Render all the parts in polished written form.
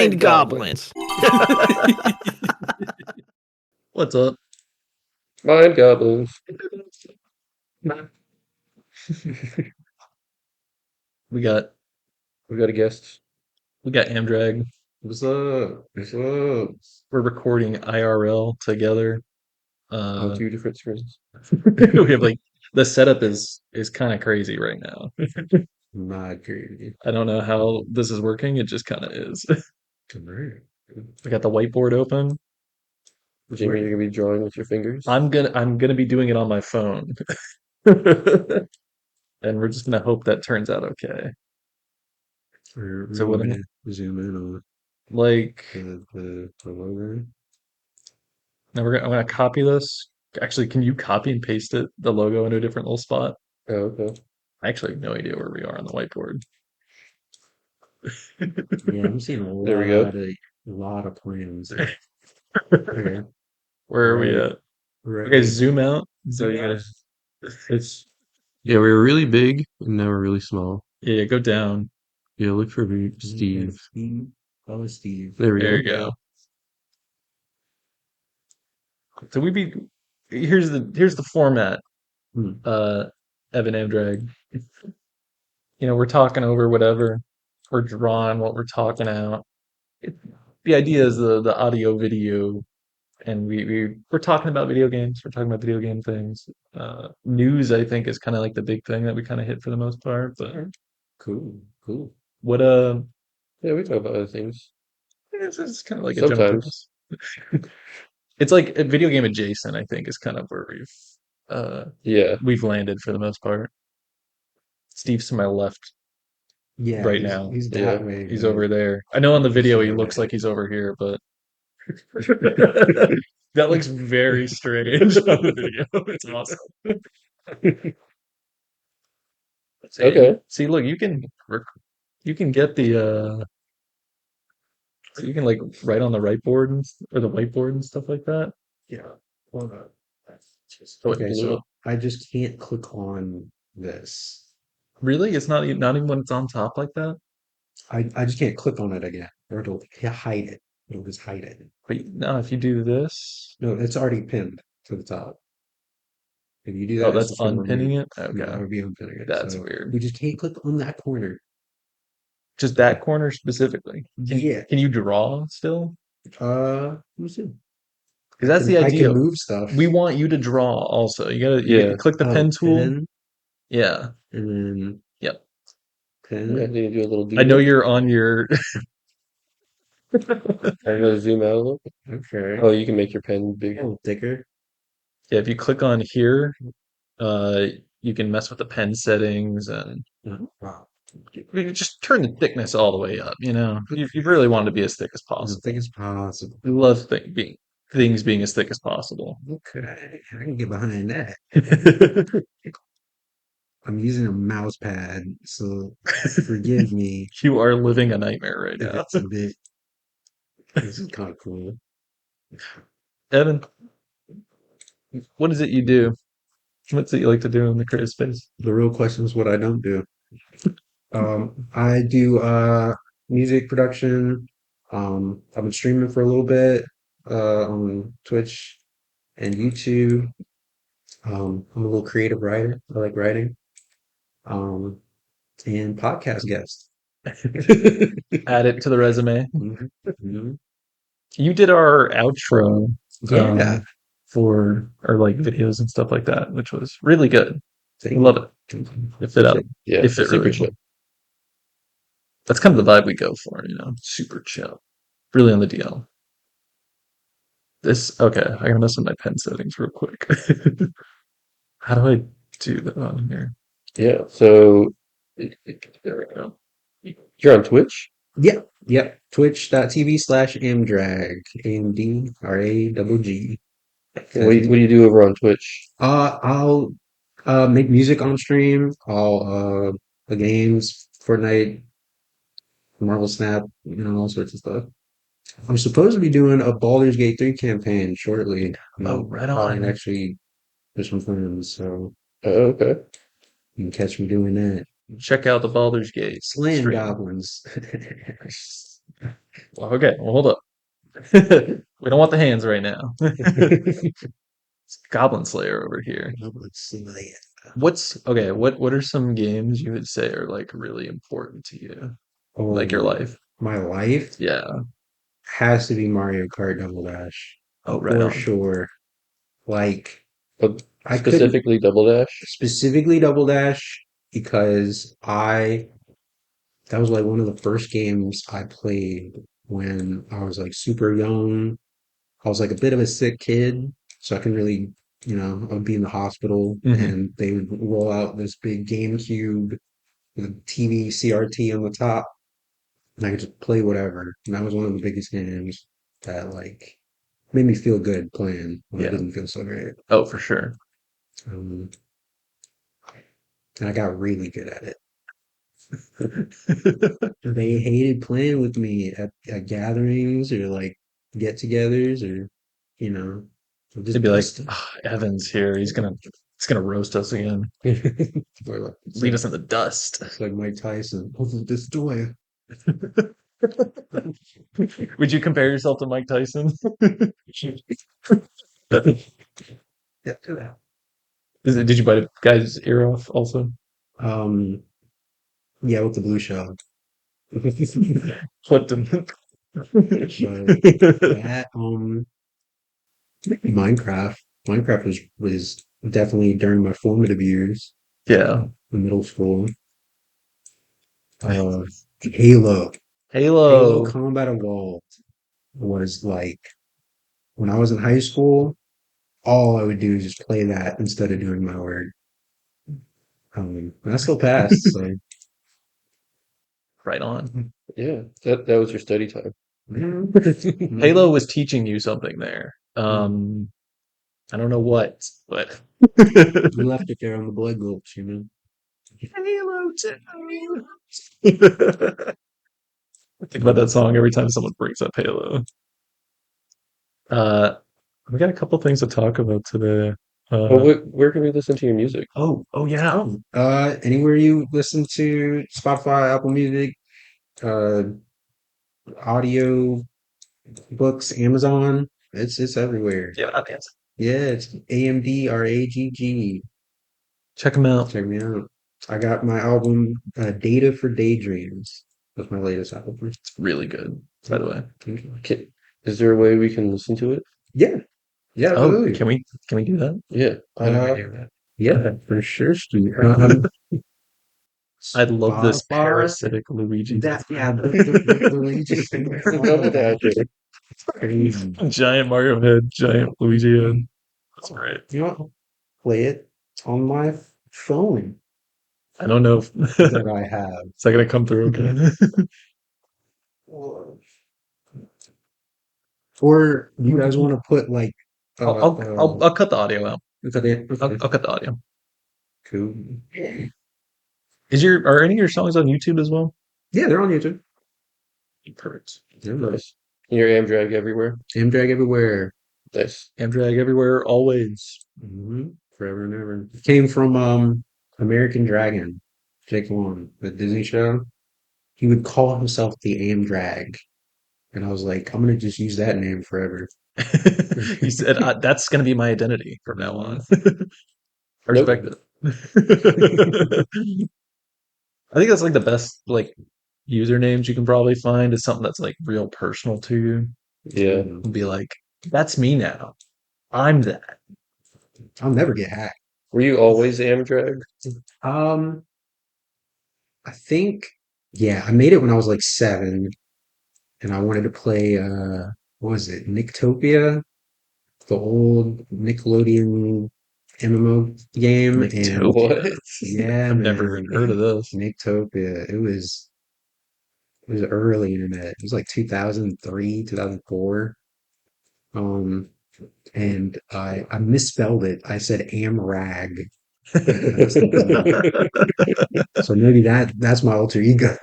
Mind goblins. What's up? Mind goblins. We got We got a guest. Amdragg. What's up? What's up? We're recording IRL together. On two different screens. We have like the setup is kind of crazy right now. Not crazy. I don't know how this is working. It just kind of is. Right. I got the whiteboard open. Jamie, you're gonna be drawing with your fingers. I'm gonna be doing it on my phone, and we're just gonna hope that turns out okay. So what? Zoom in on Like, the logo. now I'm gonna copy this. Actually, can you copy and paste the logo into a different little spot? Oh, okay. I actually have no idea where we are on the whiteboard. Yeah, I'm seeing There we go. a lot of plans there. Okay. Where are we Right. at? Right. Okay, zoom out. So you Zoom out. gotta. It's yeah. We were really big and now we're really small. Yeah, go down. Yeah. Look for me, Steve. Steve. Oh, Steve. There we There go. you go. So here's the format. Hmm. Evan Amdragg. We're talking over whatever. We're drawing what we're talking out. The idea is the audio video, and we're talking about video games. We're talking about video game things. News, I think, is kind of like the big thing that we kind of hit for the most part. But Cool. Cool. what Yeah, we talk about other things it's kind of like a general sometimes. purpose. It's like a video game adjacent, I think, is kind of where uh Yeah. we've landed for the most part. Steve's to my left Yeah, right now. he's Yeah. that way. He's but over there. I know on the he's video he over looks there. like he's over here, but that looks very strange on the video. It's awesome. Okay. See, look, you can get you can like write on the whiteboard or the whiteboard and stuff like that. Yeah. Hold on. Oh, Okay, wait, so I just can't click on this. really? It's not even when it's on top like that? I just can't click on it again, or it'll hide it. It'll just hide it. Wait, no, if you do this. No, it's already pinned to the top. If you do Oh, that, it's that's just gonna remove. unpinning it? Yeah, Okay. it'll be unpinning it. That's So weird. we just can't click on that corner. Just that corner specifically. Yeah. Can you draw still? Let me see. Because that's the I can idea. move stuff. We want you to draw also. You Yeah. click the Oh, pen tool. pen, Yeah. and then Yep. Yeah, pen. then you do a little I know doodle. you're on your I'm gonna zoom out a little. Okay. Oh, you can make your pen A bigger. little thicker. yeah, if you click on here, uh you can mess with the pen settings and Wow. you can just turn the thickness all the way up, you know. You really want it to be as thick as As possible. thick as possible. We love things being as thick as possible. Okay, I can get behind that. I'm using a mouse pad, so forgive me You are living a nightmare right if now. it's a bit. This is kind of cool. Evan, what is it you do? What's it you like to do in the creative space? The real question is what I don't do. I do music production. I've been streaming for a little bit on Twitch and YouTube. I'm a little creative writer. I like writing. Um, and podcast guest. Add it to the resume. Mhm, mhm. You did our outro Yeah, for our like videos and stuff like that, which was really good. I thank love you. it. It fit out. Yeah, It fit super really chill. well. That's kind of the vibe we go for, super chill. Really on the DL. Okay, I gotta mess with my pen settings real quick. How do I do that on here? Yeah. So There we go. you're on Twitch? Yeah, yep. Twitch.tv/Amdragg. AMDRAGG. What do you do over on Twitch? I'll make music on stream. I'll the games, Fortnite, Marvel Snap, all sorts of stuff. I'm supposed to be doing a Baldur's Gate 3 campaign shortly. Oh, right Probably on. next week with some friends, so Oh, okay. you can catch me doing that. Check out the Baldur's Gate Slaying stream. goblins. Well, okay, well, hold up. We don't want the hands right now. It's Goblin Slayer over here. Let's see what they What's okay? What are some games you would say are like really important to you, like your Oh, life? my life Yeah. has to be Mario Kart Double Dash Oh, right for on. sure. Like But I couldn't specifically Double Dash. specifically Double Dash because I that was like one of the first games I played when I was like super young. I was like a bit of a sick kid, so I couldn't really, I would be in the hospital Hmm. and they would roll out this big GameCube with a TV CRT on the top, and I could just play whatever. And that was one of the biggest games that like made me feel good playing when I Yeah. didn't feel so great. Oh, for sure. Um, and I got really good at it. They hated playing with me at gatherings or like get-togethers or, you know, or They'd just be like, busting. "Ah, Evan's here. He's gonna roast us again. Or like, it's Leave like us in the dust." it's like Mike Tyson. Open this door. Would you compare yourself to Mike Tyson? Yeah, do that. Did you bite a guy's ear off also? Um, yeah, with the blue shell. Flipped him. But that Minecraft. Minecraft was definitely during my formative years Yeah. in middle school. Uh, Halo. Halo Halo. Combat Evolved was like when I was in high school, all I would do is just play that instead of doing my work. And I still passed, so Right on. Yeah, that was your study time. Halo Mhm. was teaching you something there. I don't know what, but We left it there on the blood gulch, Halo 2. I think about that song every time someone brings up Halo. Uh, we got a couple things to talk about today. Well, Uh, where can we listen to your music? oh yeah, Anywhere you listen to Spotify, Apple Music, uh, audio books, Amazon, it's everywhere. yeah, not dancing. Yeah, it's AMDRAGG. Check them out. Check me out. I got my album Data for Daydreams. That's my latest album. It's really good, by the way. Can, is there a way we can listen to it? Yeah, yeah, Oh, absolutely. can we do that? Yeah. I didn't Uh, hear that. yeah, for sure, Steve. I love this Spotify. parasitic Luigi. That yeah, the Luigi Double Dash. crazy. Giant Mario head, giant Luigi head. That's great. You know what? Play it on my phone I don't know if that I have. is that gonna come through okay. Or you guys want to put like I'll cut the audio out. is that it? I'll cut the audio. Cool. Are any of your songs on YouTube as well? Yeah, they're on YouTube. Perfect. They're Nice. Your Amdrag everywhere. Amdrag everywhere. Nice. Amdrag everywhere, always. Forever and ever. Came from American Dragon, Jake Long, the Disney show. He would call himself the Amdrag, and I was like, I'm gonna just use that name forever. He said that's gonna be my identity from now on. I Nope. respect it. I think that's like the best like usernames you can probably find is something that's like real personal to you. Yeah. And be like, that's me now. I'm that. I'll never get hacked. Were you always Amdrag? Um, I think, yeah, I made it when I was like 7, and I wanted to play, what was it, Nictopia, the old Nickelodeon MMO game, Like, and What? yeah, I've never even man, heard of this. Nictopia. It was early internet. It was like 2003, 2004. Um, and I misspelled it. I said Amrag. So maybe that's my alter ego.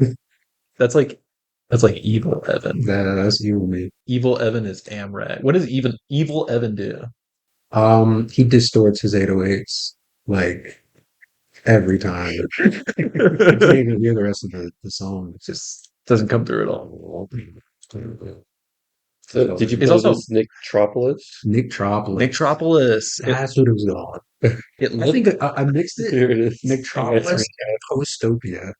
That's like that's like Evil Evan. That's you and me. Evil Evan is Amrag. What does even Evil Evan do? He distorts his 808s like every time. You can't even hear the rest of the song. It's just Doesn't come through at all. So, did you It's play also this Nicktropolis? Nicktropolis. Nicktropolis. That's what it was called. It I looked. think I mixed it. Here it is. Nicktropolis and Postopia.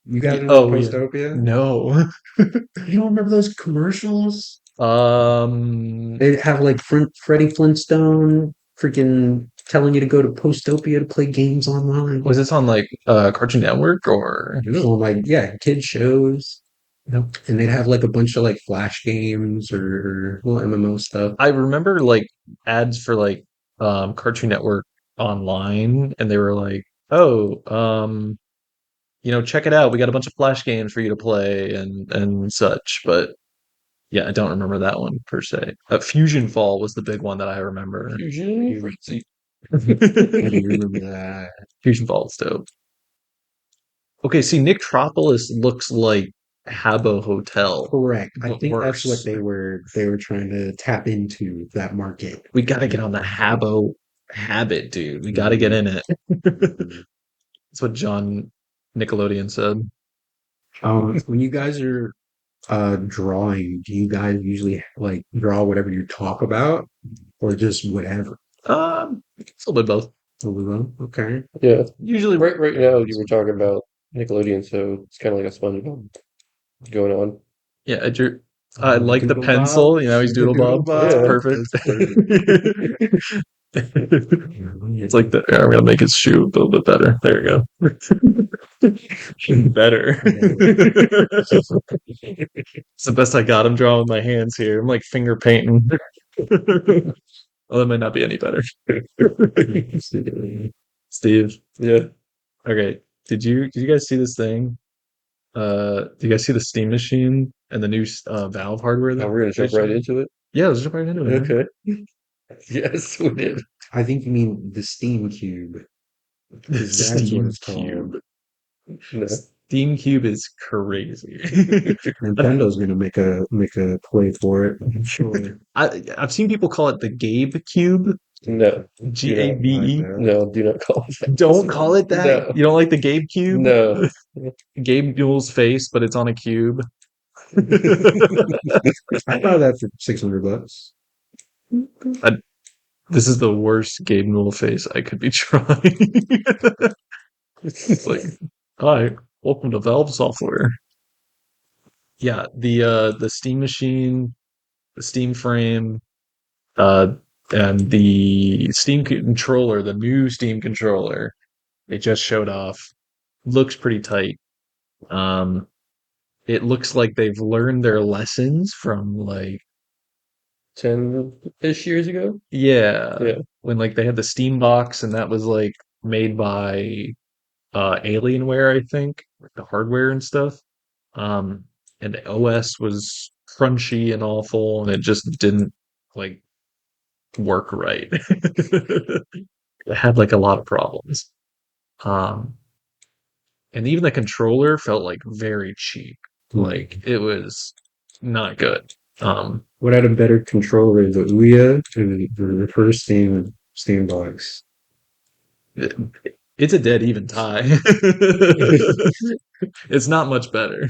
You guys remember Oh yeah. Postopia? No. You don't remember those commercials? Um. They'd have like Freddie Flintstone freaking telling you to go to Postopia to play games online. Was this on like Cartoon Network or? It was on like, yeah, kid shows. Nope. And they'd have like a bunch of like flash games or little MMO stuff. I remember like ads for like Cartoon Network online, and they were like, "Oh, check it out. We got a bunch of flash games for you to play and such." But yeah, I don't remember that one per se. Fusion Fall was the big one that I remember. Fusion Frenzy. I do remember that. Fusion Fall is dope. Okay, see, Nicktropolis looks like Habbo Hotel, Correct. I but think that's what worse. they were trying to tap into that market. We got to get on the Habbo habit, dude. We got to get Mhm. in it. Mhm. That's what John Nickelodeon said. When you guys are drawing, do you guys usually like draw whatever you talk about or just whatever? It's a little bit both. Okay. Yeah. Usually, Right now you were talking about Nickelodeon, so it's kind of like a SpongeBob going on. yeah, I like the Doodle Bob. pencil. He's The Doodle Doodle Bob. That's Yeah. Bob. perfect. That's perfect. It's like I'm gonna make his shoe a little bit better. There you go. Better. It's the best I got. I'm drawing with my hands here. I'm like finger painting. Well, that might not be any better. Steve. Yeah. Okay. Did you guys see this thing? Did you guys see the Steam machine and the new Valve hardware Now that we're gonna they jump right showed? into it. Yeah, let's jump right into it, man. Okay. Yes, we did. I think you mean the Steam Cube, because that's what Steam it's called. Cube. No. Steam Cube is crazy. Nintendo's gonna make a play for it, I'm sure. I've seen people call it the Gabe Cube, No. G Do A not. B Like E. that. No, do not call it that. Don't call it that. No. You don't like the Gabe Cube? No. Gabe Newell's face, but it's on a cube. I thought that for $600. I- this is the worst Gabe Newell face I could be trying. It's like, hi, welcome to Valve software. Yeah, the Steam machine, the Steam frame, uh, and the Steam controller, the new Steam controller, they just showed off. Looks pretty tight. Um, it looks like they've learned their lessons from like 10-ish years ago? yeah, Yeah. when like they had the Steam box and that was like made by Alienware, I think, like the hardware and stuff. Um, and the OS was crunchy and awful, and it just didn't like work right. It had like a lot of problems. Um, and even the controller felt like very cheap. Like it was not good. What had a better controller, the Ouya or the first Steam box? it- it's a dead even tie. It's not much better.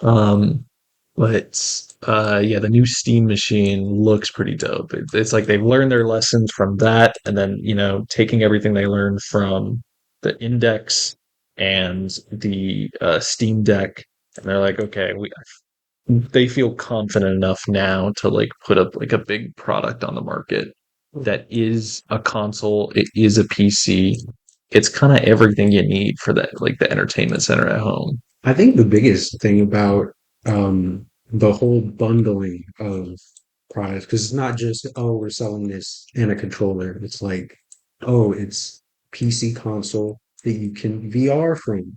Um, but yeah, the new Steam machine looks pretty dope. It's like they've learned their lessons from that, and then taking everything they learned from the Index and the Steam Deck, and they're like, okay, they feel confident enough now to like put up like a big product on the market that is a console, it is a PC. It's kind of everything you need for that, like the entertainment center at home. I think the biggest thing about the whole bundling of products, because it's not just, oh, we're selling this and a controller. It's like, oh, it's PC console that you can VR from.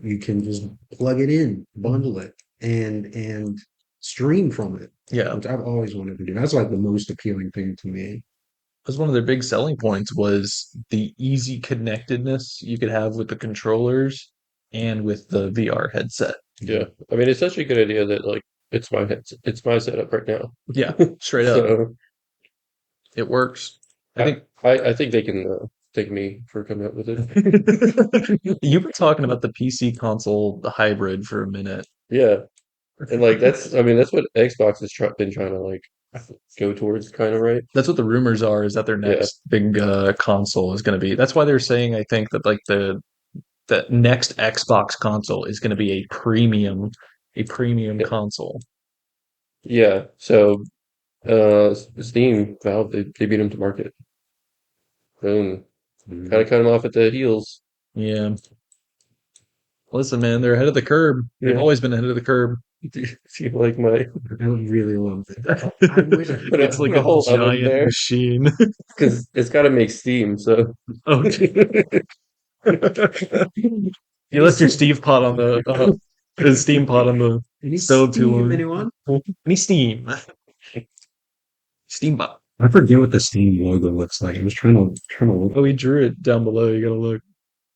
You can just plug it in, bundle it, and stream from it, Yeah. which I've always wanted to do. That's like the most appealing thing to me. Because one of their big selling points was the easy connectedness you could have with the controllers and with the VR headset. Yeah. I mean, it's such a good idea that like it's my setup right now. Yeah, straight up. So It works. I I think I think they can thank me for coming up with it. you were talking about the PC console, the hybrid for a minute. Yeah. And like I mean that's what Xbox has been trying to like go towards, kind of, right? That's what the rumors are, is that their Yeah, next big console is going to be. That's why they're saying, I think, that like the next Xbox console is going to be a premium yeah, console. yeah. So Steam, Valve, they beat them to market. Boom. Kind Mhm. of cut them off at the heels. Yeah. Listen, man, they're ahead of the curb. They've Yeah. always been ahead of the curb. Do you like my I would really love that. I wish I could put a, get It's one like put of a a whole those. oven giant there? machine. Because it's got to make steam. So Okay. You Any left your steam? Steve pot on the steam pot on the Any stove too steam? long. Anyone? Any steam? Steam pot. I forget what the Steam logo looks like. I was trying to look. Oh, we drew it down below. You gotta look.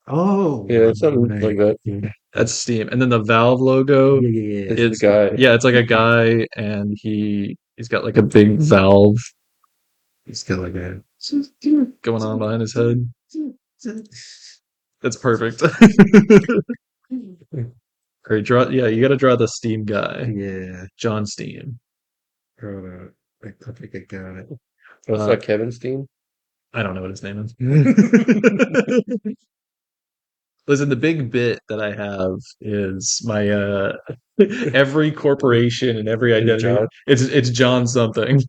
Oh, yeah, something right. like that. Yeah, That's Steam. And then the Valve logo, yeah, yeah, yeah. It's the it's guy. yeah, it's like a guy, and he's got like a big valve It's got like a. going on behind his head. That's perfect. Great draw. Yeah, you gotta draw the Steam guy, Yeah. John Steam. Hold on. I think I got it. Oh, it's Uh, not Kevin Steam. I don't know what his name is. Listen, the big bit that I have is my every corporation and every Is identity. John? It's John something.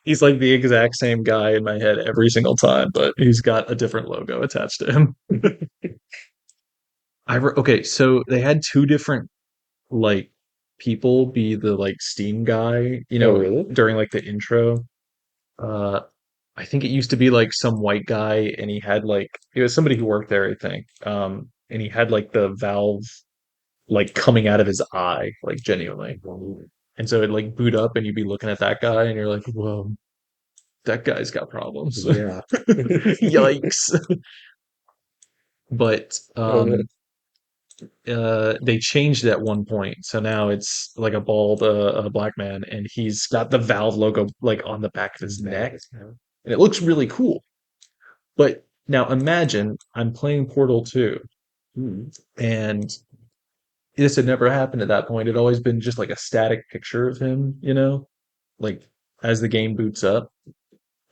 He's like the exact same guy in my head every single time, but he's got a different logo attached to him. Okay, so they had two different like people be the like Steam guy, Oh, really? during like the intro. Uh I think it used to be like some white guy, and he had like it was somebody who worked there, I think. And he had like the valve like coming out of his eye, like genuinely. And so it'd like boot up and you'd be looking at that guy and you're like, whoa, that guy's got problems. Yeah. Yikes. But Oh, yeah. they changed it at one point. So now it's like a black man, and he's got the Valve logo like on the back of his neck. And it looks really cool. But now imagine I'm playing Portal 2, Hmm. and this had never happened at that point. It'd always been just like a static picture of him, like as the game boots up.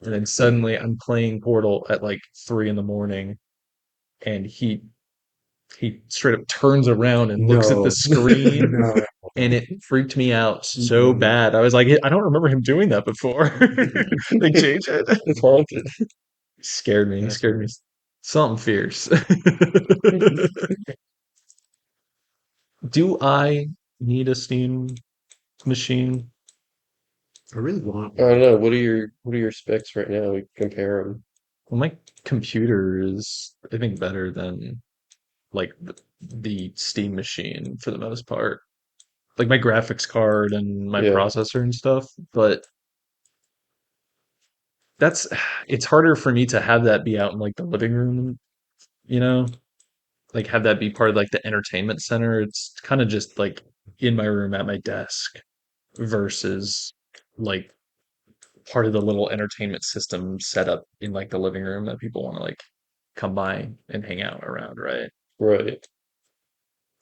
And then suddenly I'm playing Portal at like 3 in the morning, and he straight up turns around and looks at the No. screen, No. and it freaked me out so Mm-mm. bad. I was like, I don't remember him doing that before. They changed it. It's haunted. Scared me. That's Scared me. right. Something fierce. Do I need a Steam machine? I really want I don't one. know. What are your specs right now? We can compare them. Well, my computer is, I think, better than like the Steam machine for the most part. Like my graphics card and my Yeah, processor and stuff, but that's it's harder for me to have that be out in like the living room, you know? Like have that be part of like the entertainment center. It's kind of just like in my room at my desk versus like part of the little entertainment system set up in like the living room that people want to like come by and hang out around, right? right.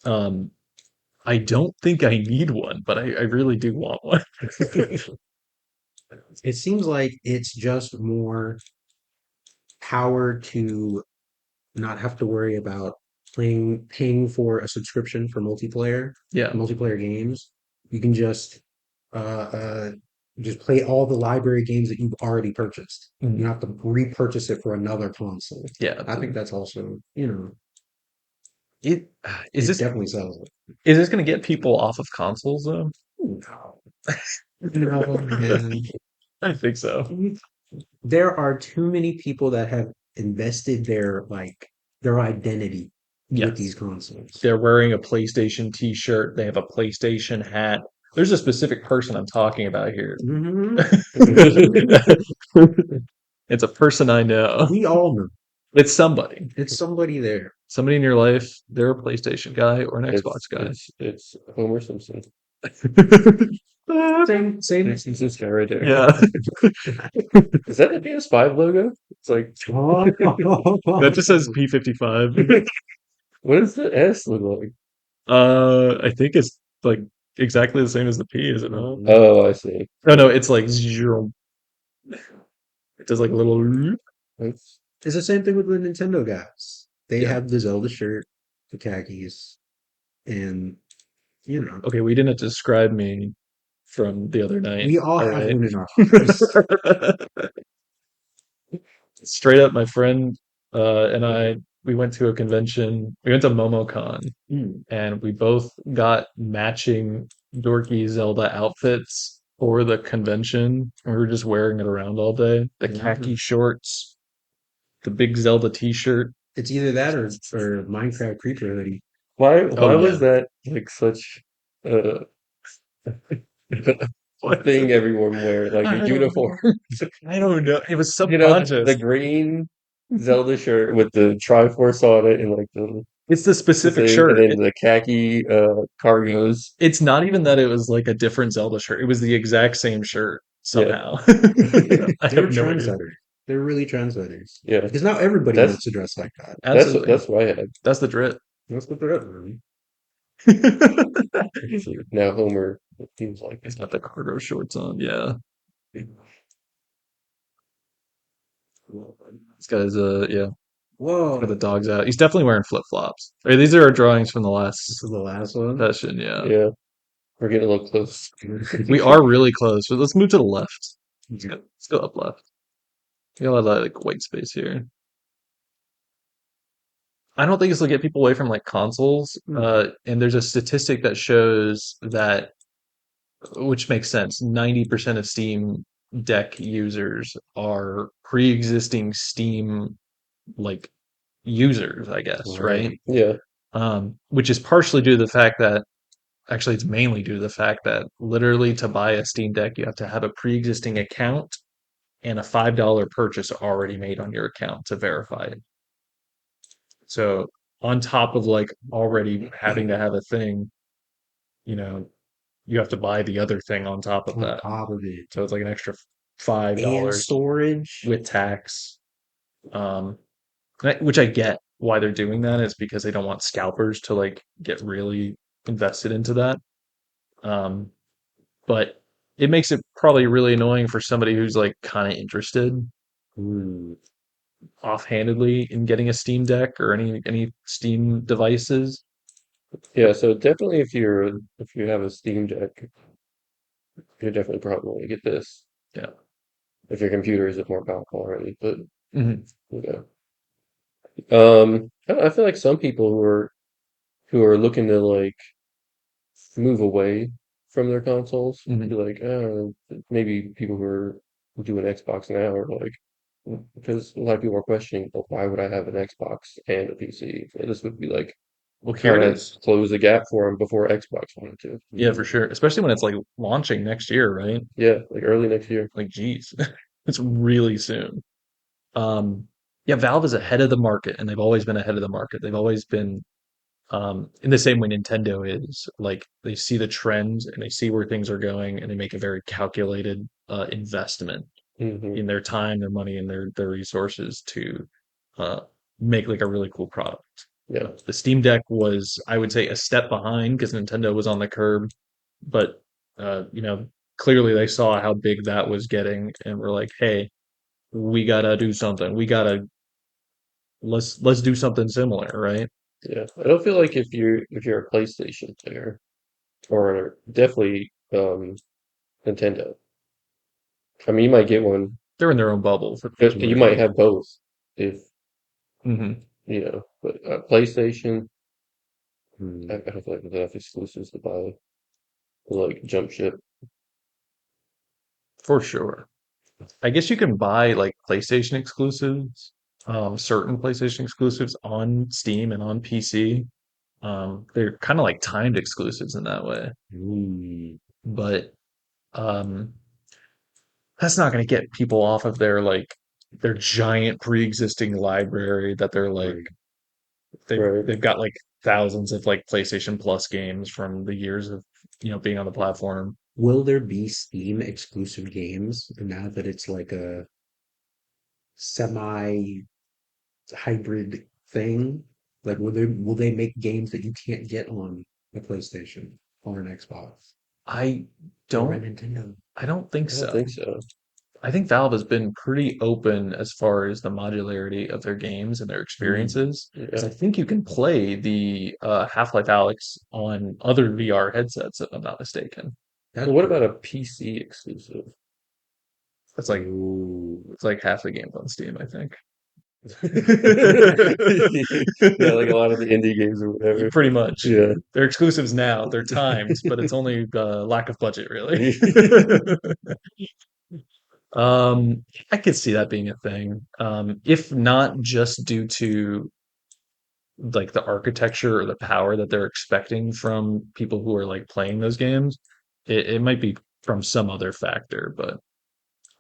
Um, I don't think I need one, but I really do want one. It seems like it's just more power to not have to worry about paying for a subscription for Yeah. multiplayer games. You can uh, uh, just play all the library games that you've already purchased. You Mm. don't have to repurchase it for another console. Yeah. I think that's also, It is it this definitely sells it. is this going to get people off of consoles though? No, no, man. I think so. There are too many people that have invested their identity with these Yes. consoles. They're wearing a PlayStation t-shirt, they have a PlayStation hat. There's a specific person I'm talking about here. Mhm. It's a person I know. We all know It's somebody. it's somebody there. Somebody in your life, they're a PlayStation guy or an Xbox It's guy. it's it's Homer Simpson. Same. This is this guy right there. Yeah. Is that the PS5 logo? It's like, That just says P55. what does the S look like? I think it's like exactly the same as the P, is it not? Mhm. Oh, I see. No, no, it's like zero. It does like a little. That's It's the same thing with the Nintendo guys. They Yeah. have the Zelda shirt, the khakis, and you know, Okay, we didn't describe me from the other night. we all All have right. one in our hearts. Straight up, my friend and I, we went to a convention. We went to MomoCon, Mm, and we both got matching dorky Zelda outfits for the convention. And we were just wearing it around all day. The yeah. khaki shorts, the big Zelda T-shirt. It's either that or Minecraft Creeper hoodie. Oh why was yeah. that like such a What? thing everyone wear, like a I don't uniform? know. I don't know. It was You know, the subconscious. green Zelda shirt with the Triforce on it and like It's the the specific thing, and shirt. then the khaki cargos. It's not even that it was like a different Zelda shirt. It was the exact same shirt Yeah, somehow. I They're have no idea. trendsetters. They're really trendsetters. yeah. Because now everybody That's wants to dress like that. Absolutely. what I had. That's the drip. That's what they're up, man. Actually, now Homer seems like He's got the cargo shorts on. Yeah. This guy's yeah, got the Whoa. dogs out. He's definitely wearing flip flops. These are our drawings from the This last is the last one. session. Yeah, yeah. We're getting a little close. we are really close. But let's move to the left. Let's go up left. We got a lot of like white space here. I don't think this will get people away from like consoles. Hmm. And there's a statistic that shows that, which makes sense. 90% of Steam Deck users are pre-existing Steam like users, I guess, right? Right. Yeah, Which is partially due to the fact that actually it's mainly due to the fact that literally to buy a Steam Deck, you have to have a pre-existing account and a $5 purchase already made on your account to verify it. So on top of like already having to have a thing, you know, you have to buy the other thing on top of On that. top of it. So it's like an extra five And dollars storage. with tax. Um, which I get why they're doing that is because they don't want scalpers to like get really invested into that. Um, but it makes it probably really annoying for somebody who's like kind of interested Hmm. offhandedly in getting a Steam Deck or any Steam devices. yeah. So definitely, if you have a Steam Deck, you're definitely probably going to get this. Yeah. If your computer isn't more powerful already, but Hmm. you know, I feel like some people who are looking to like move away from their consoles, be Hmm. like, maybe people who are doing Xbox now are like, because a lot of people are questioning, well, why would I have an Xbox and a PC? So this would be like Well, here kind it of is. close the gap for them before Xbox wanted to. Yeah, for Hmm. sure. Especially when it's like launching next year, right? Yeah, like early next year. Like, geez, it's really soon. Um, yeah, Valve is ahead of the market, and they've always been ahead of the market. They've always been in the same way Nintendo is. Like they see the trends and they see where things are going, and they make a very calculated investment Hmm. in their time, their money, and their resources to uh, make like a really cool product. Yeah, The Steam Deck was, I would say, a step behind because Nintendo was on the curb, but you know, clearly they saw how big that was getting, and were like, "Hey, we gotta do something. We gotta let's do something similar, right?" yeah. I don't feel like if you're a PlayStation player, or definitely Nintendo. I mean, you might get one. They're in their own bubble for the most You part. might have both if Hmm. you know, but PlayStation, Hmm. I don't feel like there's enough exclusives to buy, like jump ship. For sure. I guess you can buy like PlayStation exclusives, certain PlayStation exclusives on Steam and on PC. They're kind of like timed exclusives in that way, Hmm. but um, that's not going to get people off of their like their giant pre-existing library that they're like Right. Right. they've got like thousands of like PlayStation Plus games from the years of being on the platform. Will there be Steam exclusive games now that it's like a semi hybrid thing? Like will they make games that you can't get on the PlayStation? or an Xbox I or a don't Nintendo. I don't think I don't so. think so. I think Valve has been pretty open as far as the modularity of their games and their Mm, experiences. Because Yeah. I think you can play the Half-Life Alyx on other VR headsets, if I'm not mistaken. But that's what about cool. a PC exclusive? It's like Ooh. it's like half the games on Steam, I think. Yeah, like a lot of the indie games or whatever. Pretty much. Yeah. They're exclusives now. They're timed, but it's only lack of budget, really. I could see that being a thing. If not just due to like the architecture or the power that they're expecting from people who are like playing those games, it might be from some other factor, but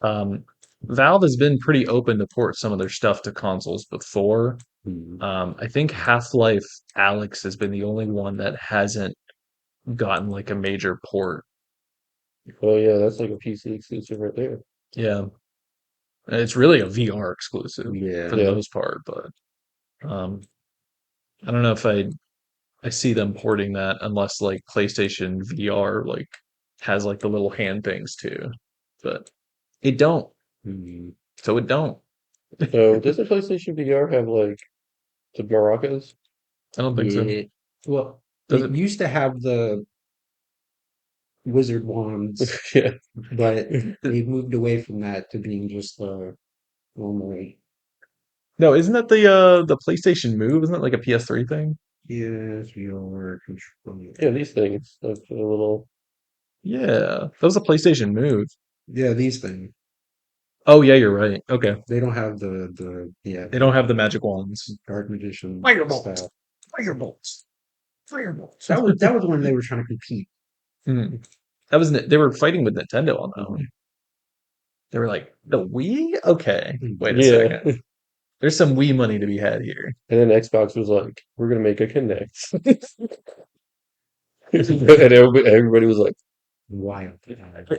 um, Valve has been pretty open to port some of their stuff to consoles before. Mm. I think Half-Life Alyx has been the only one that hasn't gotten like a major port. Well, yeah, that's like a PC exclusive right there. Yeah, it's really a VR exclusive for Yeah. the Yeah. most part, but um, I don't know if I see them porting that unless like PlayStation VR like has like the little hand things too, but it don't. Mm. So it don't. So doesn't PlayStation VR have like the maracas? I don't think so. Yeah. Well, Does it it? used to have the wizard wands, Yeah. but they've moved away from that to being just normally. No, isn't that the PlayStation Move? Isn't that like a PS3 thing? Yes, your control. Yeah, these things. Like a little. Yeah, that was a PlayStation Move. Yeah, these things. Oh yeah, you're right. Okay, They don't have the yeah they don't have the magic wands. dark magician Firebolt, style. firebolts, firebolts. That was when they were trying to compete. Hmm. That was they were fighting with Nintendo on that one. Mhm. They were like, the Wii? Okay, wait a Yeah. second. There's some Wii money to be had here. And then Xbox was like, we're gonna make a Connect. And everybody was like, Wild.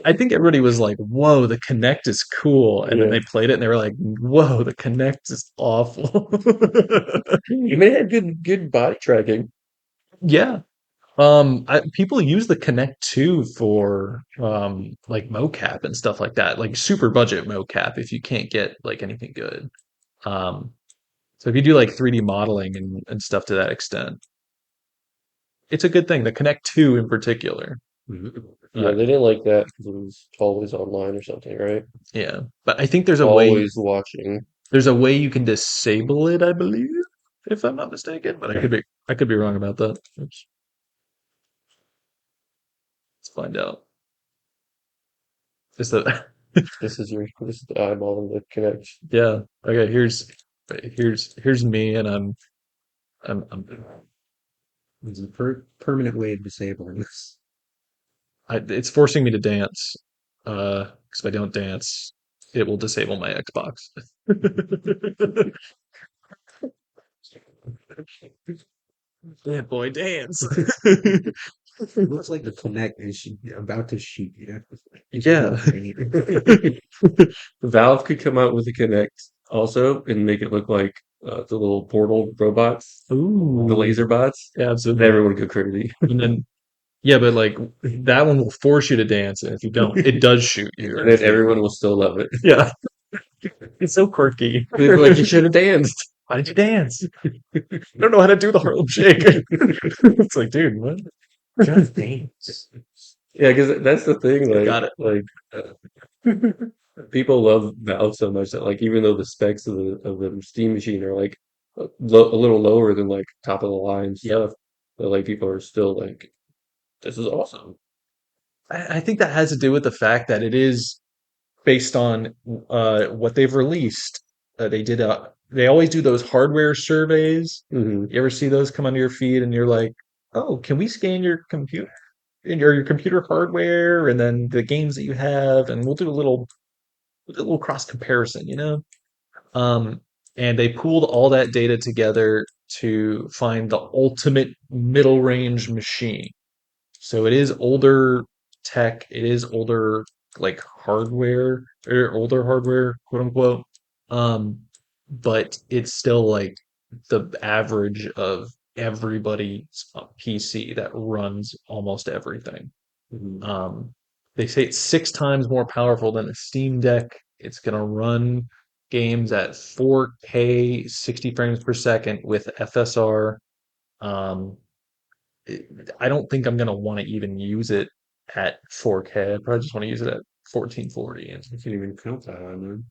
I think everybody was like, "Whoa, the Connect is cool," and then yeah. they played it and they were like, "Whoa, the Connect is awful." Even it had good body tracking. Yeah. People use the Connect too for like mocap and stuff like that, like super budget mocap if you can't get like anything good. Um, so if you do like 3D modeling and stuff to that extent, it's a good thing. The Connect 2 in particular. Mhm. Yeah, Uh, they didn't like that because it was always online or something, right? yeah, but I think there's a way Always watching. there's a way you can disable it, I believe, if I'm not mistaken, but I could be wrong about that. Oops. Let's find out. Is that This is the eyeball in the Connect. yeah. Okay, here's me and I'm It's a permanent way of disabling this. it's forcing me to dance. Because if I don't dance, it will disable my Xbox. Yeah, boy, dance. It looks like the Connect is about to shoot you. Yeah. Valve could come out with a Connect also and make it look like the little portal robots, the Ooh. laser bots. Yeah, And absolutely. everyone would go crazy. And then yeah, but like that one will force you to dance, and if you don't, it does shoot you. And then everyone will still love it. Yeah, it's so quirky. They'd be like, you should have danced. Why did you dance? I don't know how to do the Harlem Shake. It's like, dude, what? Just dance. Yeah, because that's the thing. Got it. People love Valve so much that like even though the specs of the Steam machine are like a little lower than like top of the line Yep. stuff, but like people are still like, this is awesome. I think that has to do with the fact that it is based on what they've released. They always do those hardware surveys. Hmm. You ever see those come onto your feed and you're like, oh, can we scan your computer and your computer hardware and then the games that you have and we'll do a little cross comparison, you know? Um, and they pooled all that data together to find the ultimate middle range machine. So it is older tech, it is older like hardware or older hardware, quote unquote. Um, but it's still like the average of everybody's PC that runs almost everything. Mhm. They say it's 6 times more powerful than a Steam Deck. It's gonna run games at 4K, 60 frames per second with FSR. Um, I don't think I'm gonna want to even use it at 4K. I probably just want to use it at 1440 and I can't even count that high, man.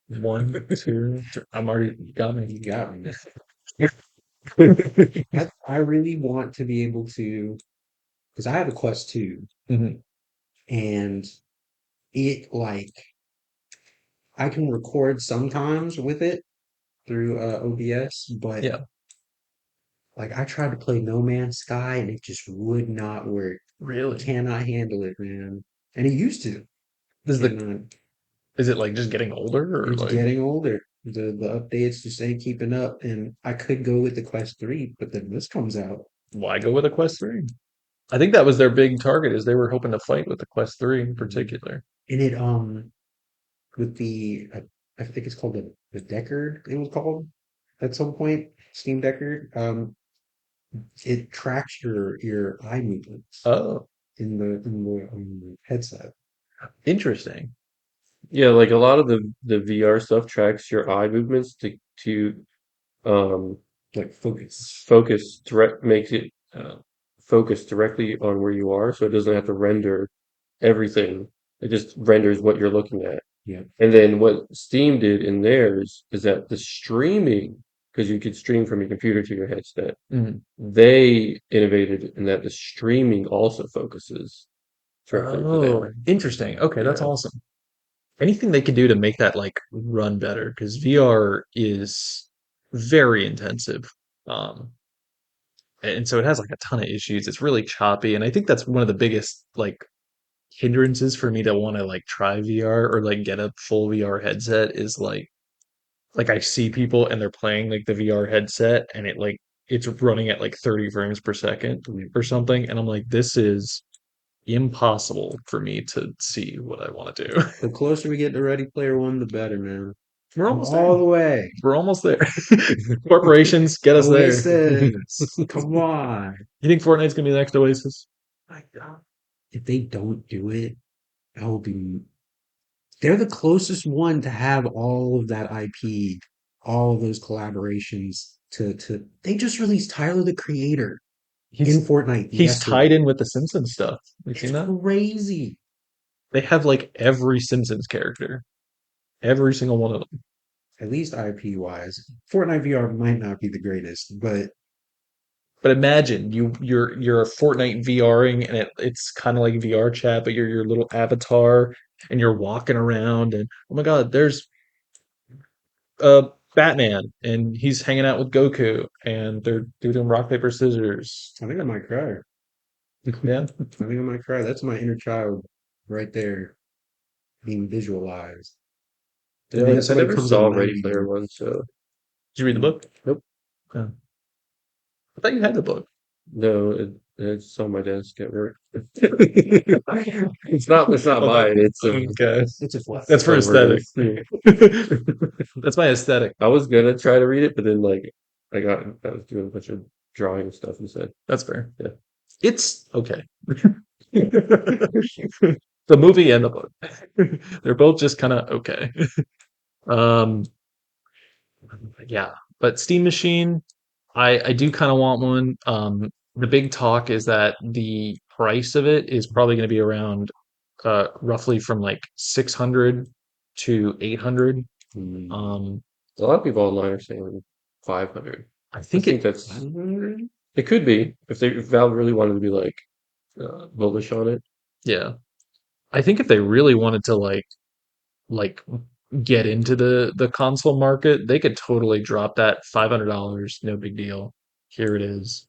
one, two, three. I'm already you got me. You got me. I really want to be able to, because I have a Quest 2, Mhm. and it like I can record sometimes with it through OBS, but Yeah, like I tried to play No Man's Sky and it just would not work. really. Cannot handle it, man. And it used to. Is the Cannot. is it like just getting older or It's like getting older. The updates just ain't keeping up. And I could go with the Quest 3, but then this comes out. why go with a Quest 3? I think that was their big target is they were hoping to fight with the Quest 3 in Mhm. particular. And it with the I think it's called the Deckard, it was called at some point, Steam Deckard. It tracks your eye movements Oh, in the headset. interesting. Yeah, like a lot of the VR stuff tracks your eye movements to um Like focus. focus direct makes it focus directly on where you are, so it doesn't have to render everything. It just renders what you're looking at. Yeah. And then what Steam did in theirs is that the streaming, because you could stream from your computer to your headset, Mhm. they innovated in that the streaming also focuses directly to Oh, them. interesting. Okay, that's Yeah. awesome. Anything they can do to make that like run better because VR is very intensive. Um, and so it has like a ton of issues. It's really choppy, and I think that's one of the biggest like hindrances for me to want to like try VR or like get a full VR headset is like I see people and they're playing like the VR headset and it's running at like 30 frames per second or something, and I'm like, this is impossible for me to see what I want to do. The closer we get to Ready Player One, the better, man. We're I'm almost there. all the way. We're almost there. Corporations, get us there. Oasis. Come on. You think Fortnite's gonna be the next Oasis? My God. If they don't do it, I will be. They're the closest one to have all of that IP, all of those collaborations. They just released Tyler the Creator in He's Fortnite he's tied yesterday. in with the Simpsons stuff. You It's seen that? crazy. They have like every Simpsons character, every single one of them. At least IP wise, Fortnite VR might not be the greatest, but But imagine you're a Fortnite VRing and it's kind of like VR chat, but you're your little avatar and you're walking around and oh my God, there's Batman and he's hanging out with Goku and they're doing rock paper scissors. I think I might cry. Yeah, I think I might cry. That's my inner child right there being visualized. yeah. And then I somebody never comes and saw Ready reminds Player me. One, so Did you read the book? nope. Yeah. I thought you had the book. No, it's on my desk at work. It's not Oh, mine. It's okay. It's a flat. That's for aesthetic. coworkers. Yeah. That's my aesthetic. I was gonna try to read it, but then like I was doing a bunch of drawing stuff instead. That's fair. Yeah. It's okay. The movie and the book. They're both just kind of okay. Um, yeah, but Steam Machine, I do kind of want one. The big talk is that the price of it is probably going to be around roughly from like 600 to 800. Hmm. Um, A lot of people online are saying 500. I I think think it, that's it could be if Valve really wanted to be like bullish on it. yeah, I think if they really wanted to like get into the console market, they could totally drop that $500, no big deal. Here it is.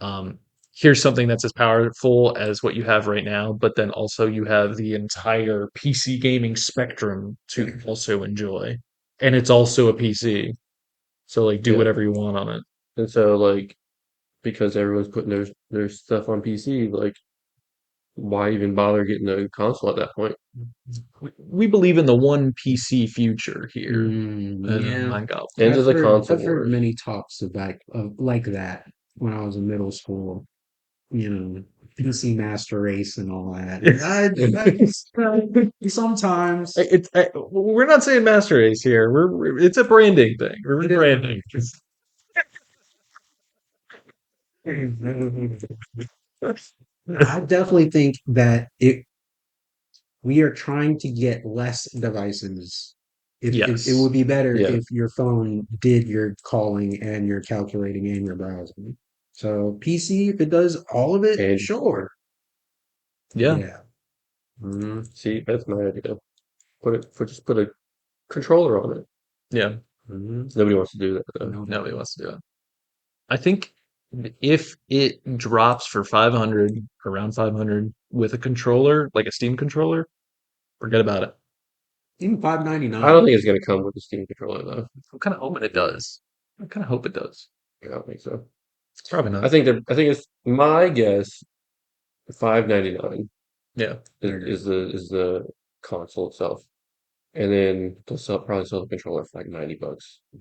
Um, here's something that's as powerful as what you have right now, but then also you have the entire PC gaming spectrum to also enjoy. And it's also a PC. So like do Yeah. whatever you want on it. And so like because everyone's putting their stuff on PC, like why even bother getting a console at that point? We believe in the one PC future here. Mm, And yeah, End of the console I've heard wars. many talks of like that. when I was in middle school. You know, PC Master Race and all that. Sometimes We're not saying master race here. It's a branding thing. We're it rebranding. I definitely think that it we are trying to get less devices. It Yes. would be better Yeah, if your phone did your calling and your calculating and your browsing. So PC, if it does all of it, and sure. Yeah. Yeah. Mhm, see, that's my idea. Just put a controller on it. Yeah. mhm. Nobody wants to do that though. No, Nobody wants to do it. I think if it drops for 500, around 500 with a controller, like a Steam controller, forget about it. even five ninety I don't nine. think it's gonna come with the Steam controller though. I'm kind of hoping it does. I kind of hope it does. I don't think so. Probably not. I think it's my guess. 5.99 Yeah. is the console itself, and then probably sell the controller for like $90,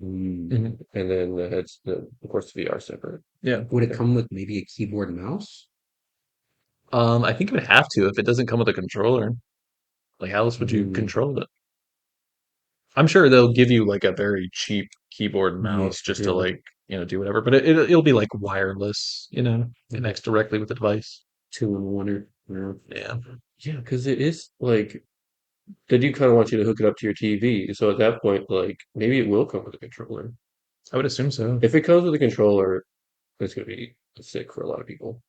Mm. Hmm. and then of course the VR separate. Yeah. Would it Yeah. come with maybe a keyboard and mouse? I think it would have to if it doesn't come with a controller. Like, how else would you Mm. control it? I'm sure they'll give you like a very cheap keyboard and Yeah, mouse just to Yeah, like, do whatever, but it'll be like wireless, connects directly with the device. two in one. Yeah. Yeah. yeah, because it is like they do kind of want you to hook it up to your TV. So at that point, like maybe it will come with a controller. I would assume so. If it comes with a controller, it's gonna be sick for a lot of people.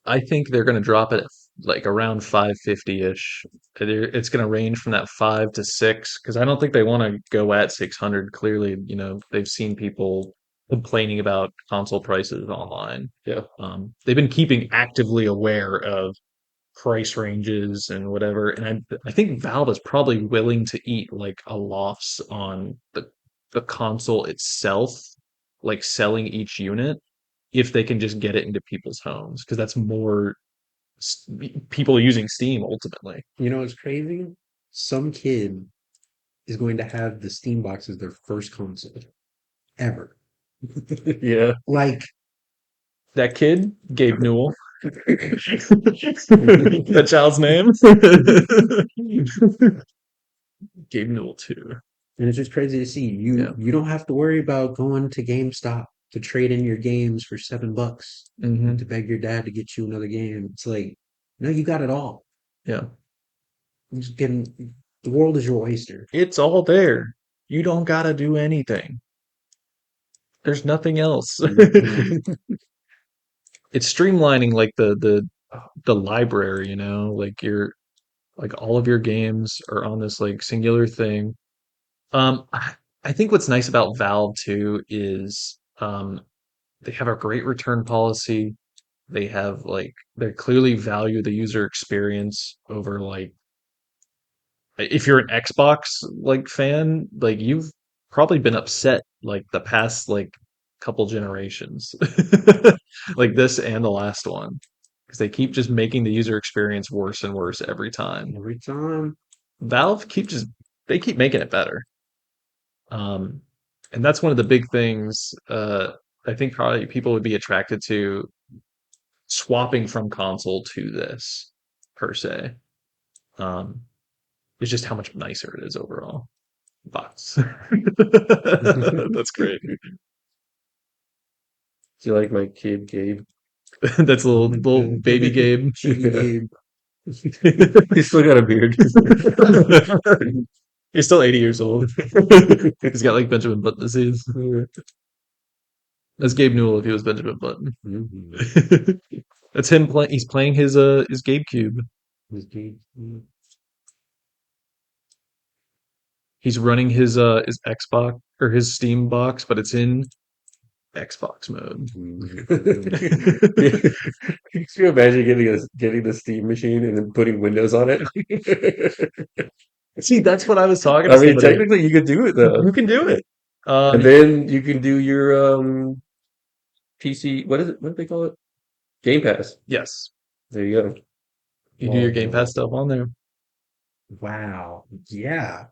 I think they're going to drop it at like around 550-ish. It's going to range from that 5 to 6 because I don't think they want to go at 600. Clearly, they've seen people complaining about console prices online. Yeah, They've been keeping actively aware of price ranges and whatever. And I think Valve is probably willing to eat like a loss on the console itself, like selling each unit, if they can just get it into people's homes, because that's more people using Steam ultimately. You know, it's crazy. Some kid is going to have the Steam box as their first console ever. yeah. Like, That kid, Gabe Newell. That child's name? Gabe Newell too. and it's just crazy to see Yeah. you don't have to worry about going to GameStop to trade in your games for $7 to Hmm. beg your dad to get you another game. It's like, no, you got it all. Yeah. You just getting the world is your oyster. It's all there. You don't gotta do anything. There's nothing else. Mhm. It's streamlining like the library, like like all of your games are on this like singular thing. I think what's nice about Valve too is they have a great return policy. They have like they clearly value the user experience over like if you're an Xbox like fan, like you've probably been upset like the past like couple generations. Like this and the last one. Because they keep just making the user experience worse and worse every time. Every time. Valve keep just they keep making it better. Um, and that's one of the big things I think probably people would be attracted to swapping from console to this per se. Um, it's just how much nicer it is overall. Box. That's great. Do you like my kid Gabe? That's a little baby Gabe. Chibi Gabe. He's still got a beard. He's still 80 years old. He's got like Benjamin Button disease. That's Gabe Newell if he was Benjamin Button. Mhm. That's him playing. He's playing his Gabe Cube. This Gabe. He's running his Xbox or his Steam box, but it's in Xbox mode. Can you imagine getting the Steam machine and then putting Windows on it? See, that's what I was talking to I mean, somebody. technically you could do it though. You can do it. And then you can do your PC. What is it? What do they call it? Game Pass. Yes, There you go. you do your Game Pass Whoa. stuff on there. Wow. Yeah.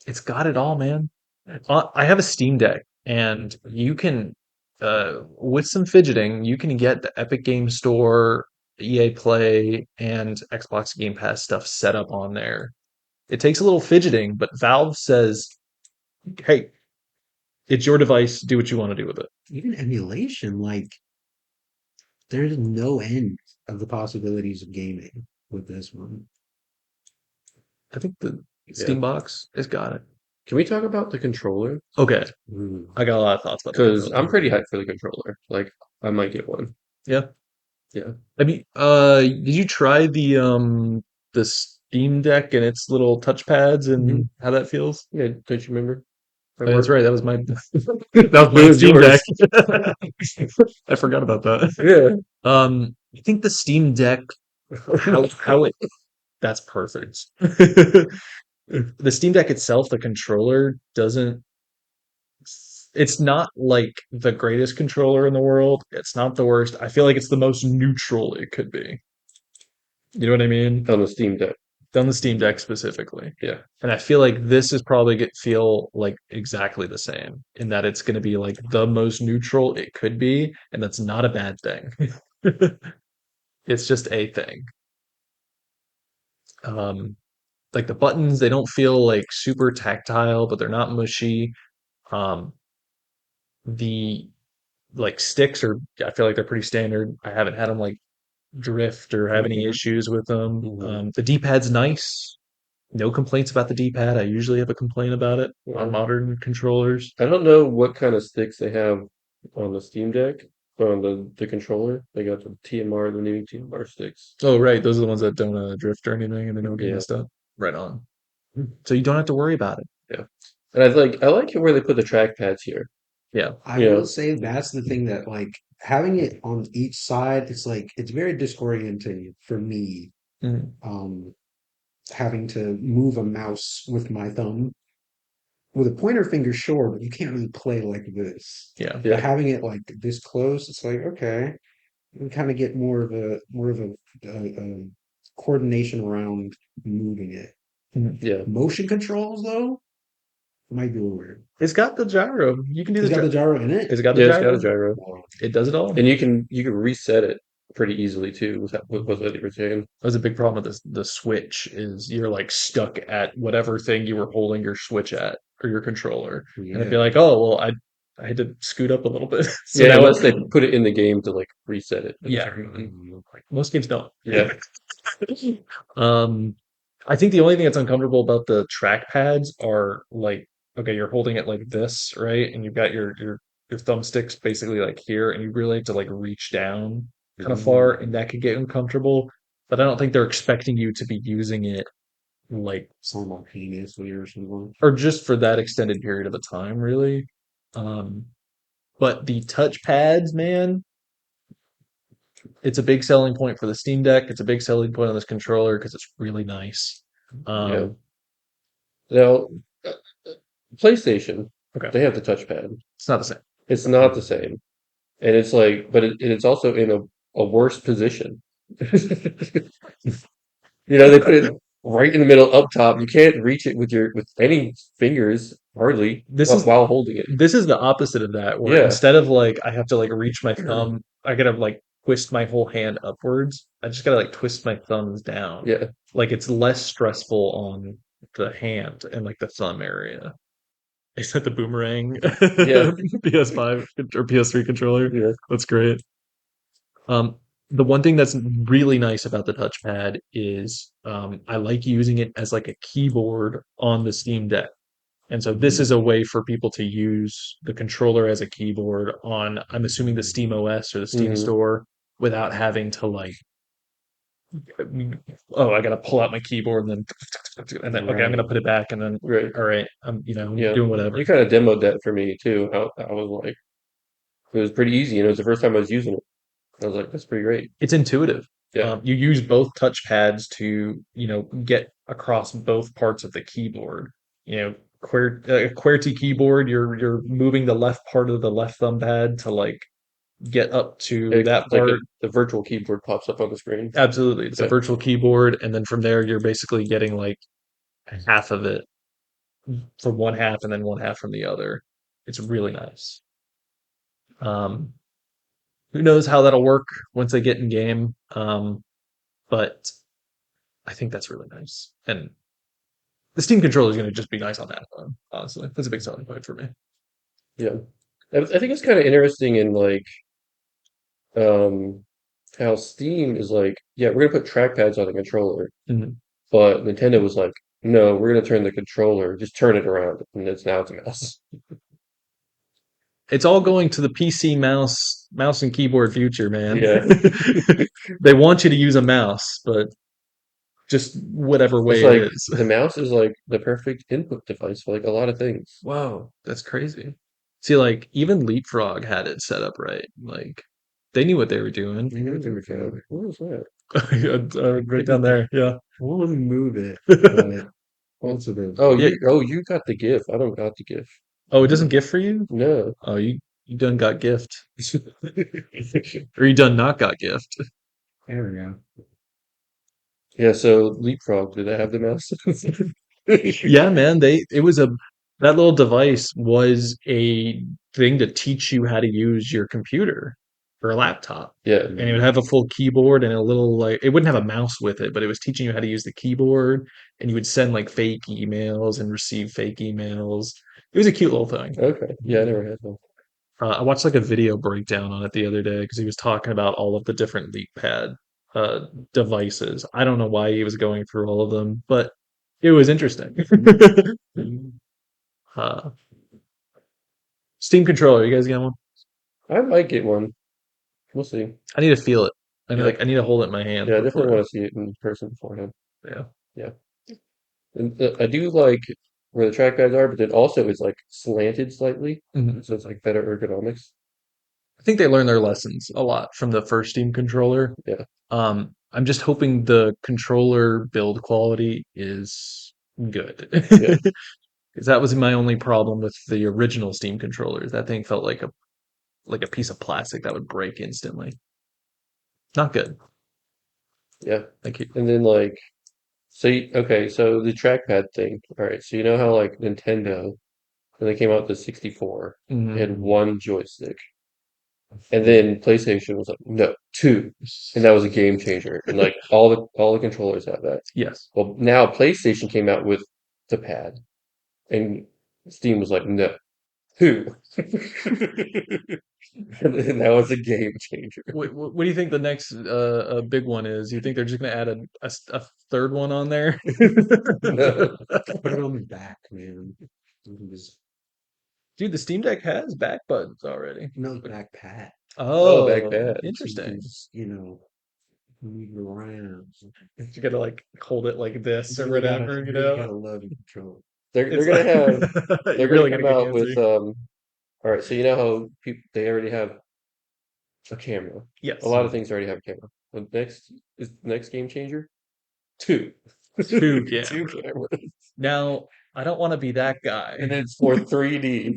It's got it all, man. I have a Steam Deck, and you can with some fidgeting, you can get the Epic Game Store, EA Play, and Xbox Game Pass stuff set up on there. It takes a little fidgeting, but Valve says, "Hey, it's your device. Do what you want to do with it." Even emulation, like there's no end of the possibilities of gaming with this one. I think the Yeah. Steam box has got it. Can we talk about the controller? Okay, Mm. I got a lot of thoughts about the Because controller. I'm pretty hyped for the controller. Like, I might get one. Yeah, Yeah. I mean, did you try the Steam Deck and its little touchpads Hmm. and how that feels? Yeah, don't you remember? I Oh, that's worked. right. That was my that was It my was Steam Deck. yours. I forgot about that. Yeah. I think the Steam Deck, how it that's perfect. The Steam Deck itself, the controller doesn't. It's not like the greatest controller in the world. It's not the worst. I feel like it's the most neutral it could be. You know what I mean? On the Steam Deck. On the Steam Deck specifically. Yeah. And I feel like this is probably get feel like exactly the same in that it's going to be like the most neutral it could be, and that's not a bad thing. It's just a thing. Um, like the buttons, they don't feel like super tactile, but they're not mushy. Um, the like sticks are, I feel like they're pretty standard. I haven't had them like drift or have any issues with them. Mhm. The D-pad's nice. No complaints about the D-pad. I usually have a complaint about it on Yeah. modern controllers. I don't know what kind of sticks they have on the Steam Deck or on the controller. They got the TMR, the new TMR sticks. Oh, right. Those are the ones that don't drift or anything and they don't get Yeah. messed up. Right on. So you don't have to worry about it. Yeah. And I like it where they put the trackpads here. Yeah. I You will know. say that's the thing that like having it on each side, it's like it's very disorienting for me. Mhm. Um, Having to move a mouse with my thumb with a pointer finger, sure, but you can't really play like this. Yeah. But Yeah. having it like this close, it's like okay, you can kind of get more of a coordination around moving it. Mhm. Yeah. Motion controls though might be weird. It's got the gyro. You can do It's the got the gyro. gyro in it. It's got the Yeah, it's got a gyro. gyro. Wow. It does it all. And you can reset it pretty easily too with what they were saying. That was a big problem with the Switch is you're like stuck at whatever thing you were holding your Switch at or your controller. And it'd be Yeah. like, oh well, I had to scoot up a little bit. So Yeah, now unless they put it in the game to like reset it at a yeah. certain time. Most games don't. Yeah. Um, I think the only thing that's uncomfortable about the track pads are like, okay, you're holding it like this, right? And you've got your thumbsticks basically like here, and you really have to like reach down kind of far, and that could get uncomfortable. But I don't think they're expecting you to be using it like Simultaneously or something. or just for that extended period of a time, really. Um, but the touch pads, man, it's a big selling point for the Steam Deck. It's a big selling point on this controller because it's really nice. Yeah. Um, Now, uh, PlayStation, okay, they have the touchpad. it's not the same. It's not the same. And it's like, but it's also in a worse position. They put it right in the middle up top. You can't reach it with any fingers, hardly, This while, is while holding it. this is the opposite of that, where Yeah. instead of like I have to like reach my thumb, I gotta like twist my whole hand upwards. I just gotta like twist my thumbs down. Yeah. Like it's less stressful on the hand and like the thumb area. Is that the boomerang Yeah. PS5 or PS3 controller? Yeah. That's great. Um, the one thing that's really nice about the touchpad is I like using it as like a keyboard on the Steam Deck. And so this is a way for people to use the controller as a keyboard on, I'm assuming the Steam OS or the Steam Hmm. Store without having to like, oh, I gotta pull out my keyboard and then okay, I'm gonna Right. put it back and then Right. all right, I'm Yeah. doing whatever. You kind of demoed that for me too. I was like, it was pretty easy, and it was the first time I was using it. I was like, that's pretty great. It's intuitive. Yeah. You use both touch pads to, get across both parts of the keyboard. QWERTY keyboard, you're moving the left part of the left thumb pad to like get up to that It's like part. the virtual keyboard pops up on the screen. Absolutely, it's a Yeah. virtual keyboard, and then from there you're basically getting like half of it from one half and then one half from the other. It's really nice. Um, who knows how that'll work once they get in game? But I think that's really nice. And the Steam controller is going to just be nice on that phone. Honestly, that's a big selling point for me. Yeah. I think it's kind of interesting in like um how Steam is like, yeah, we're gonna put trackpads on the controller, Mhm. but Nintendo was like, no, we're gonna turn the controller, just turn it around, and it's a mess. It's all going to the PC mouse and keyboard future, man. Yeah. They want you to use a mouse, but just whatever It's way it like is. the mouse is like the perfect input device for like a lot of things. Whoa, that's crazy. See, like even Leapfrog had it set up right. Like they knew what they were doing. You know what they were doing. What was that? Right down there, yeah. I want to move it, but Well, also the oh, Yeah. you got the GIF. I don't got the GIF. Oh, it doesn't gift for you? No. Oh, you done got gift, or you done not got gift. there we go. Yeah, so Leapfrog, did they have the mouse? Yeah, man. It was a that little device was a thing to teach you how to use your computer or a laptop. Yeah. And it would have a full keyboard and a little like it wouldn't have a mouse with it, but it was teaching you how to use the keyboard and you would send like fake emails and receive fake emails. It was a cute little thing. Okay. Yeah, I never had one. I watched like a video breakdown on it the other day because he was talking about all of the different LeapPad uh, devices. I don't know why he was going through all of them, but it was interesting. uh, Steam controller, you guys get one? I might get one. We'll see. I need to feel it. Yeah. I need to hold it in my hand Yeah, I definitely before. want to see it in person beforehand. Yeah. Yeah. And I do like where the trackpads are, but then also it's like slanted slightly, Mhm. so it's like better ergonomics. I think they learned their lessons a lot from the first Steam controller. Yeah. I'm just hoping the controller build quality is good. Yeah. Because that was my only problem with the original Steam controllers. That thing felt like a piece of plastic that would break instantly. Not good. Yeah. Thank you. And then like okay, so the trackpad thing. All right, so you know how like Nintendo when they came out with the 64, they Mhm. had one joystick. And then PlayStation was like, no, two. And that was a game changer. And like all the controllers have that. Yes. Well, now PlayStation came out with the pad, and Steam was like, no, two. And that was a game changer. What do you think the next big one is? You think they're just going to add a third one on there? No. Put it on the back, man. You can just Dude, the Steam Deck has back buttons already. no back pat, Oh, back Oh, bad. so you can interesting. just move it around. You gotta like hold it like this or You whatever, you really know? gotta love your control. They're It's gonna like have they're you're gonna really gonna come get out with antsy. all right, so you know how people they already have a camera. A Yes. lot of things already have a camera. The next game changer? Two. Two Two cameras. cameras. Now, I don't want to be that And guy. it's for 3D.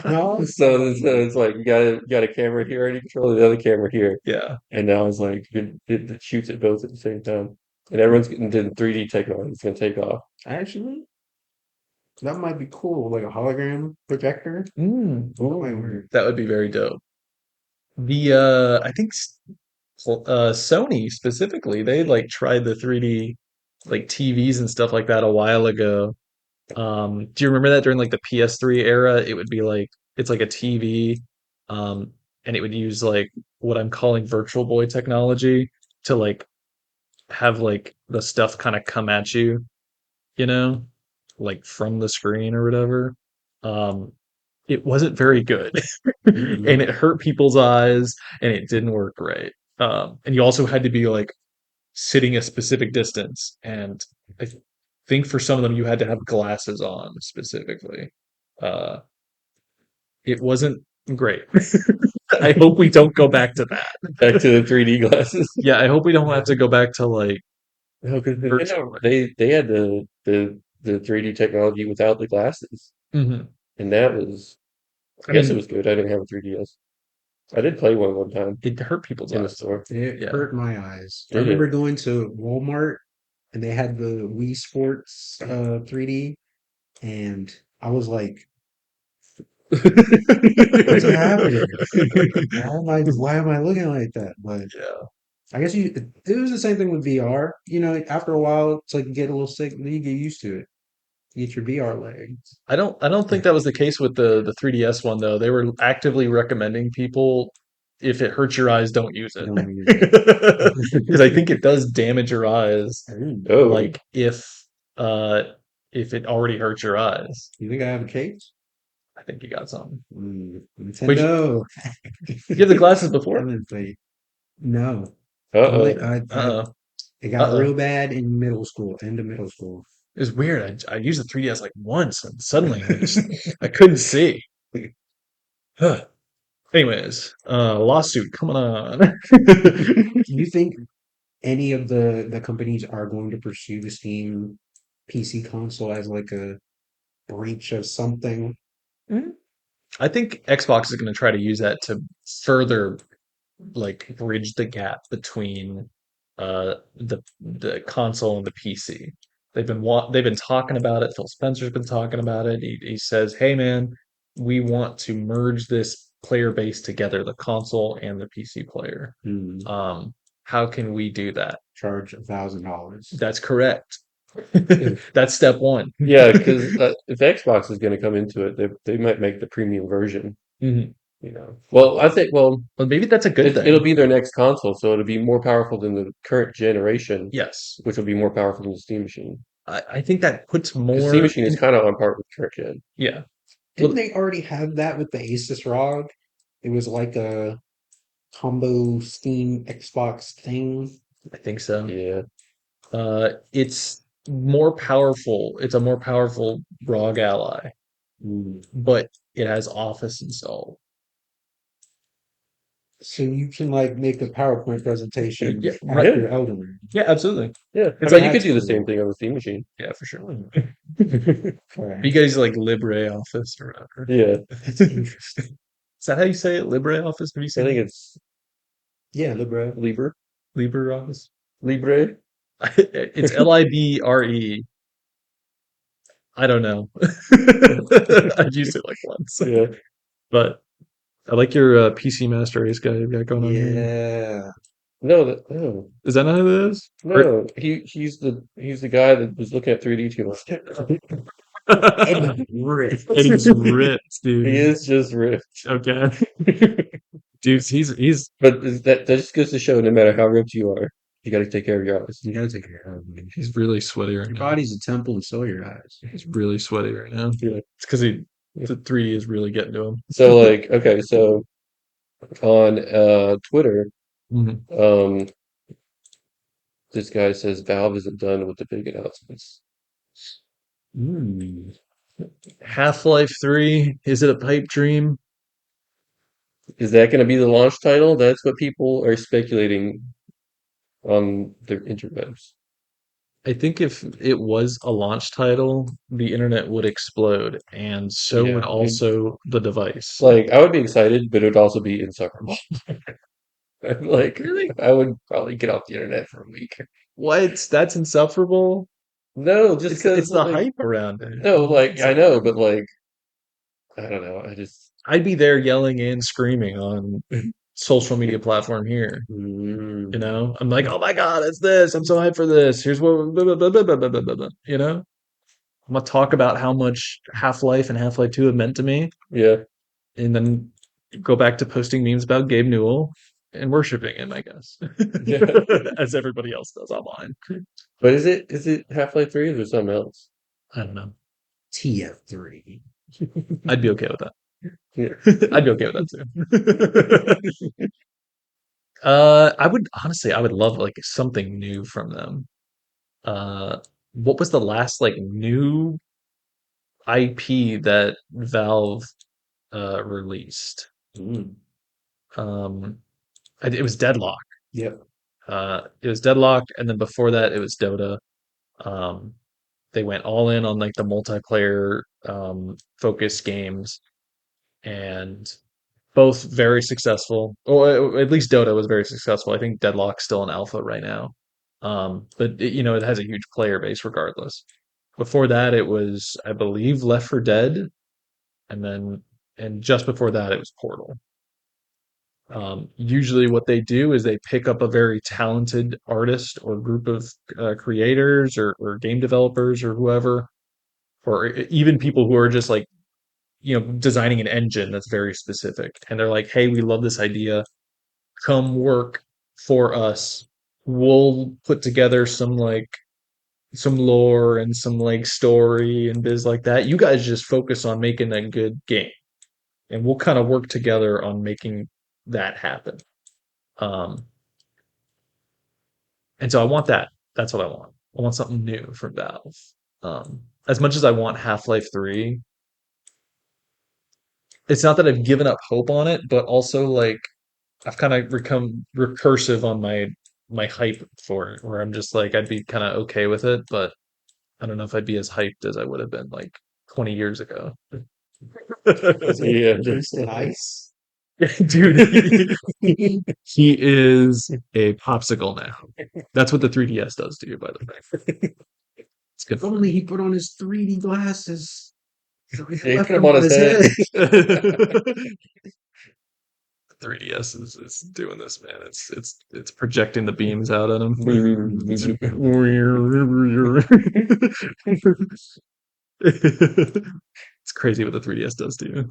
No, So it's like you got a camera here and you control the other camera here. Yeah. And now it's like it shoots at both at the same time. And everyone's getting the 3D technology. It's gonna take off. actually, that might be cool, like a hologram projector. That might Ooh. work. That would be very dope. The I think Sony specifically, they like tried the 3D like TVs and stuff like that a while ago. Do you remember that during like the PS3 era? It would be like it's like a TV, um, and it would use like what I'm calling Virtual Boy technology to like have like the stuff kind of come at you, you know, like from the screen or whatever. Um, it wasn't very good, and it hurt people's eyes, and it didn't work right. And you also had to be like sitting a specific distance, and I think for some of them you had to have glasses on specifically. Uh, it wasn't great. I hope we don't go back to that. Back to the 3D glasses. Yeah, I hope we don't have to go back to like No, because virtual. they had the 3D technology without the glasses. Mhm. And that was I I guess it mean, was good. I didn't have a 3DS. I did play one time it hurt people's in the eyes. store. It Yeah. hurt my eyes. I Did it? remember going to Walmart and they had the Wii Sports 3D, and I was like What's happening? Why am I looking like that? But Yeah. I guess it was the same thing with VR. After a while, it's like you get a little sick, then you get used to it. You get your VR legs. I don't think that was the case with the 3DS one though. They were actively recommending people if it hurts your eyes, don't use it. Don't use Because I think it. it does damage your eyes, Ooh. Oh, like uh if it already hurts your eyes. You think I have a case? I think you got something. Wait, Nintendo. you have the glasses before? Haven't they? No. Only uh-oh. Uh-oh. it got Uh-oh. real bad in middle school, end of middle school. It was weird. I used the 3DS like once and suddenly I couldn't see. Anyways, lawsuit coming on. Do you think any of the companies are going to pursue the Steam PC console as like a breach of something? I think Xbox is going to try to use that to further like bridge the gap between the console and the PC. They've been talking about it. Phil Spencer's been talking about it. He says, "Hey man, we want to merge this player base together, the console and the PC player. Hmm. Um, how can we do that?" Charge $1,000. That's correct. That's step one. Yeah, because if Xbox is going to come into it, they might make the premium version. Mhm. Well, I think Well, maybe that's a good it'll thing. be their next console, so it'll be more powerful than the current generation, Yes, which will be more powerful than the Steam Machine. I think that puts Because Steam more. Machine is kind of on par with current gen. Yeah. Didn't Well, they already have that with the Asus ROG? It was like a combo Steam Xbox thing. I think so. Yeah, It's more powerful. It's a more powerful ROG ally, Hmm. but it has Office installed. So you can like make a PowerPoint presentation Yeah, right. yeah, after Elden Ring. Yeah, absolutely. yeah. I It's mean, you like, could That's do the same cool. thing on the Steam Machine. yeah, for sure. Okay. You guys like LibreOffice or whatever. Yeah, That's interesting. Is that how you say it? LibreOffice? Have you I seen think it? it's Yeah, Libra. Libre. LibreOffice? Libre. It's Libre. I don't know. I've used it like once, Yeah. but I like your PC Master Race guy you've got going on here. Yeah. No, no, Is that not who it is? no. He's the guy that was looking at 3D too much. Eddie Rick. Eddie's ripped, He dude. is just ripped. Okay, dude, he's But that just goes to show, no matter how ripped you are, you got to take care of your eyes. You gotta take care of him. he's really sweaty right Your now. body's a temple, and so are your eyes. He's really sweaty right now. Yeah. It's because the 3D is really getting to him. So like, okay, so on Twitter, Mhm. um, this guy says Valve isn't done with the big announcements. Mm. Half-Life 3, is it a pipe dream? Is that going to be the launch title? That's what people are speculating on the interwebs. I think if it was a launch title, the internet would explode, and so would Yeah, also the device. like I would be excited, but it would also be insufferable. Like Really? I would probably get off the internet for a week. What? That's insufferable? No, just It's because the like hype around it. no, like It's I like know, but like I don't know. I just I'd be there yelling and screaming on social media platform here. You Mm. know, I'm like, oh my god, it's this. I'm so hyped for this. Here's what, blah, blah, blah, blah, blah, blah, blah, blah, blah. You know, I'm gonna talk about how much Half-Life and Half-Life 2 have meant to me, yeah. and then go back to posting memes about Gabe Newell and worshiping him, I guess, Yeah. as everybody else does online. But is it Half-Life 3 or is there something else? I don't know. TF3. I'd be okay with that. Yeah. I'd be okay with that too. I would honestly, I would love like something new from them. Uh, what was the last like new IP that Valve released? Mm. Um, it was Deadlock. Yep. It was Deadlock, and then before that, it was Dota. Um, they went all in on like the multiplayer focused games, and both very successful. Or at least Dota was very successful. I think Deadlock's still in alpha right now, but it has a huge player base regardless. Before that, it was I believe Left 4 Dead, and then and just before that it was Portal. Usually, what they do is they pick up a very talented artist or group of creators or game developers or whoever, or even people who are just like designing an engine that's very specific, and they're like, "Hey, we love this idea. Come work for us. We'll put together some lore and some like story and biz like that. You guys just focus on making a good game, and we'll kind of work together on making that happen." Um, and so I want that. That's what I want. I want something new from Valve. As much as I want Half-Life 3, it's not that I've given up hope on it, but also like I've kind of become recursive on my hype for it, where I'm just like I'd be kind of okay with it, but I don't know if I'd be as hyped as I would have been like 20 years ago. Is it Yeah, Mr. Ice? Dude, he is a popsicle now. That's what the 3DS does to you, by the way. It's good If only he put on his 3D glasses. So he he left put him them on on his his head. head. 3DS is doing this, man. It's projecting the beams out at him. It's crazy what the 3DS does to you.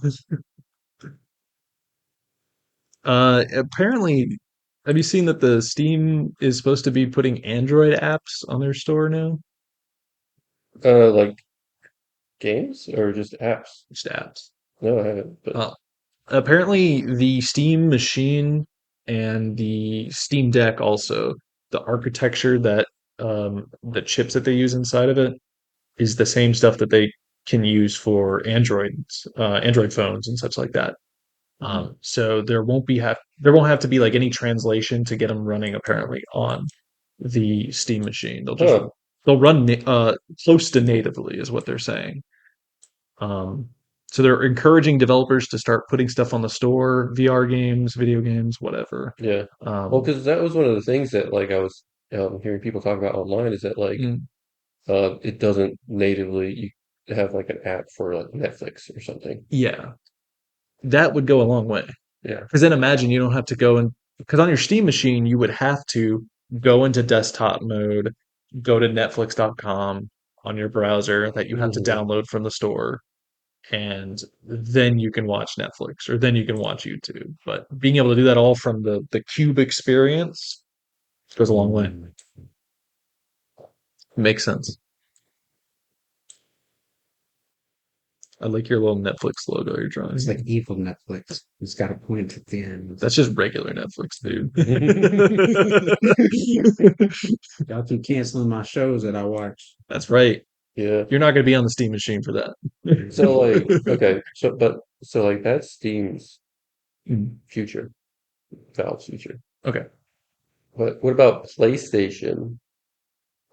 Apparently, have you seen that the Steam is supposed to be putting Android apps on their store now? Like games or just apps? Just apps. No, I haven't. But Uh, Apparently, the Steam machine and the Steam Deck also, the architecture that the chips that they use inside of it is the same stuff that they can use for Android phones and such like that. So there won't have to be like any translation to get them running apparently on the Steam machine. huh, They'll run close to natively is what they're saying. Um, so they're encouraging developers to start putting stuff on the store, VR games, video games, whatever. yeah. Well, Um, because that was one of the things that like I was hearing people talk about online is that like mm, it doesn't natively you have like an app for like Netflix or something. yeah, that would go a long way. Yeah. Because then imagine you don't have to go and because on your Steam machine you would have to go into desktop mode, go to Netflix.com on your browser that you have to Hmm. download from the store, and then you can watch Netflix or then you can watch YouTube. But being able to do that all from the Cube experience goes a long way. Makes sense. I like your little Netflix logo you're drawing. It's like evil Netflix. It's got a point at the end. That's just regular Netflix, dude. Y'all keep canceling my shows that I watch. That's right. Yeah. You're not going to be on the Steam machine for that. So like okay, so like that's Steam's Mm, future, Valve's future. okay. What about PlayStation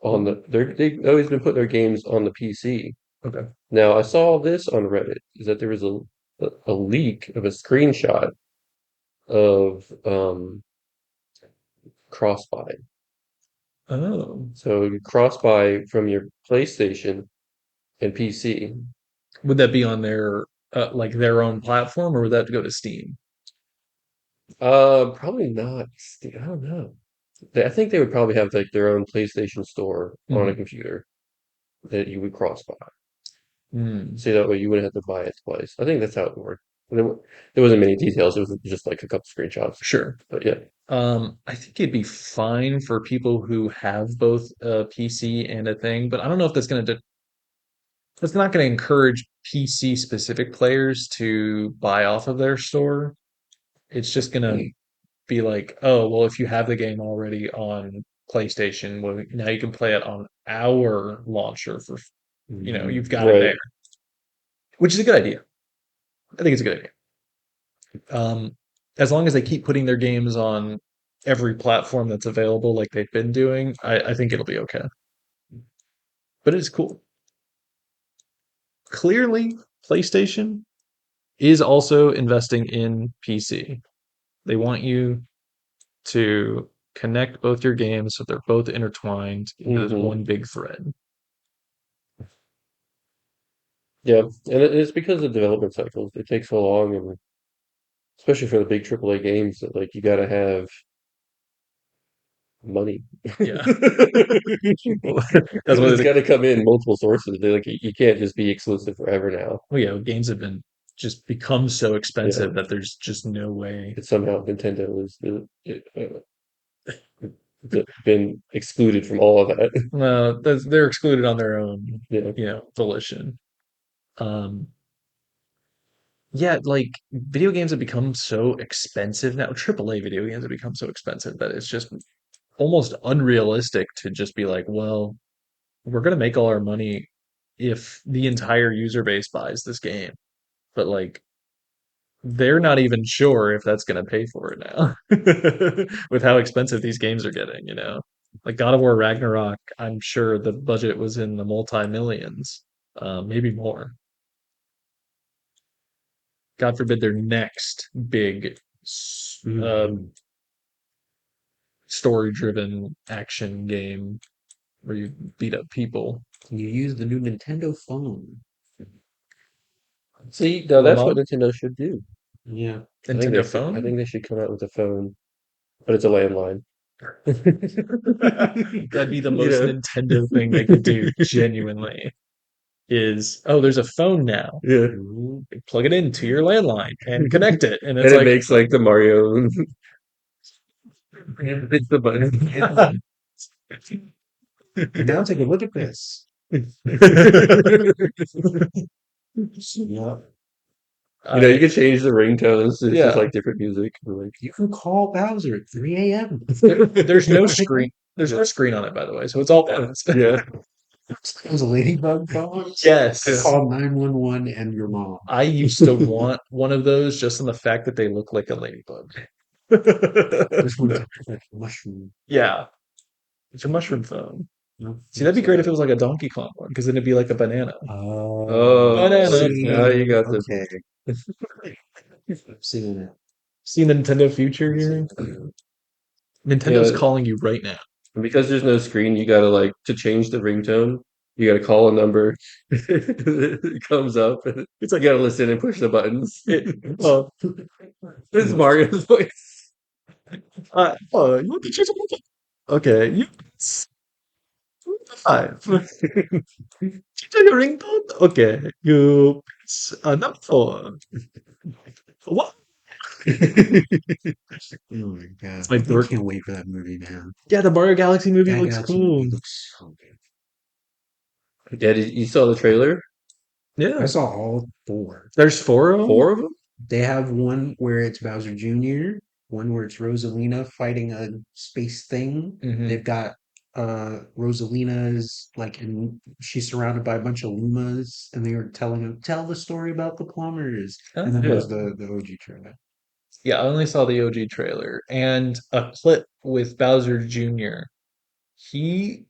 on they've always been putting their games on the PC. Okay. Now I saw this on Reddit is that there was a leak of a screenshot of cross-buy. Oh. So you cross-buy from your PlayStation and PC. Would that be on their like their own platform or would that go to Steam? Probably not. I don't know. I think they would probably have like their own PlayStation store on a Hmm. computer that you would cross-buy. Mm, So that way you wouldn't have to buy it twice. I think that's how it worked. There wasn't many details. It was just like a couple screenshots. sure. But yeah. I think it'd be fine for people who have both a PC and a thing, but I don't know if that's not going to encourage PC specific players to buy off of their store. It's just going to be like, oh, well, if you have the game already on PlayStation, well, now you can play it on our launcher for, you've got it there, Right. which is a good idea. I think it's a good idea. As long as they keep putting their games on every platform that's available, like they've been doing, I think it'll be okay. But it's cool. Clearly, PlayStation is also investing in PC. They want you to connect both your games so they're both intertwined into this Hmm. one big thread. Yeah, and it's because of development cycles. They take so long, and especially for the big AAA games, that like you got to have money. Yeah. That's why It's the got to come in multiple sources. They like you can't just be exclusive forever now. well, yeah, games have been just become so Yeah, expensive that there's just no way. but somehow Nintendo is been excluded from all of that. They're excluded on their own, Yeah, volition. Um, yeah, like video games have become so expensive now. AAA video games have become so expensive that it's just almost unrealistic to just be like, well, we're gonna make all our money if the entire user base buys this game. But like they're not even sure if that's gonna pay for it now with how expensive these games are getting. Like God of War Ragnarok, I'm sure the budget was in the multi-millions, maybe more. God forbid their next big Mhm. story-driven action game where you beat up people. You use the new Nintendo phone. see, now Well, that's what Mom, Nintendo should do. Yeah. I think they Nintendo should. I phone? think they should come out with a phone, but it's a landline. That'd be the You most know? Nintendo thing they could do, genuinely. Is, oh, there's a phone now. Yeah, Mhm. Plug it into your landline and connect it. And and it's it like, makes like the Mario. It's the button. And now take a look at this. Yep. You I, can change the ringtones. It's just yeah, like different music. Like, You can call Bowser at 3 a.m. there's no screen. There's no screen on it, by the way. So it's all buttons. yeah, Those ladybug phones. Yes. yeah. Call 911 and your mom. I used to want one of those just in the fact that they look like a ladybug. This one's like a mushroom. Yeah, it's a mushroom phone. No, See, that'd be so great if that. it was like a Donkey Kong one, because then it'd be like a banana. Oh, Oh, Banana. now you see, got the. okay. I'm seeing it. See the Nintendo future I'm here? seeing it. Nintendo's Yeah, calling you right now. and because there's no screen, you gotta like to change the ringtone. You gotta call a number. It comes up. And It's you like gotta listen and push the buttons. oh, This is Mario's voice. you want to choose a movie? Okay, you five. Change your ringtone? Okay, you number four. What? Oh my It's god. my I dork. can't wait for that movie, man. Yeah, the Mario Galaxy movie That looks Galaxy cool. movie looks so good. Yeah, you saw the trailer? I Yeah, saw all four. there's four of them. Four of them? They have one where it's Bowser Jr., one where it's Rosalina fighting a space thing. Hmm. They've got Rosalina's like she's surrounded by a bunch of Lumas and they were telling him tell the story about the plumbers. And then Yeah. there's the OG trailer. Yeah, I only saw the OG trailer and a clip with Bowser Jr. He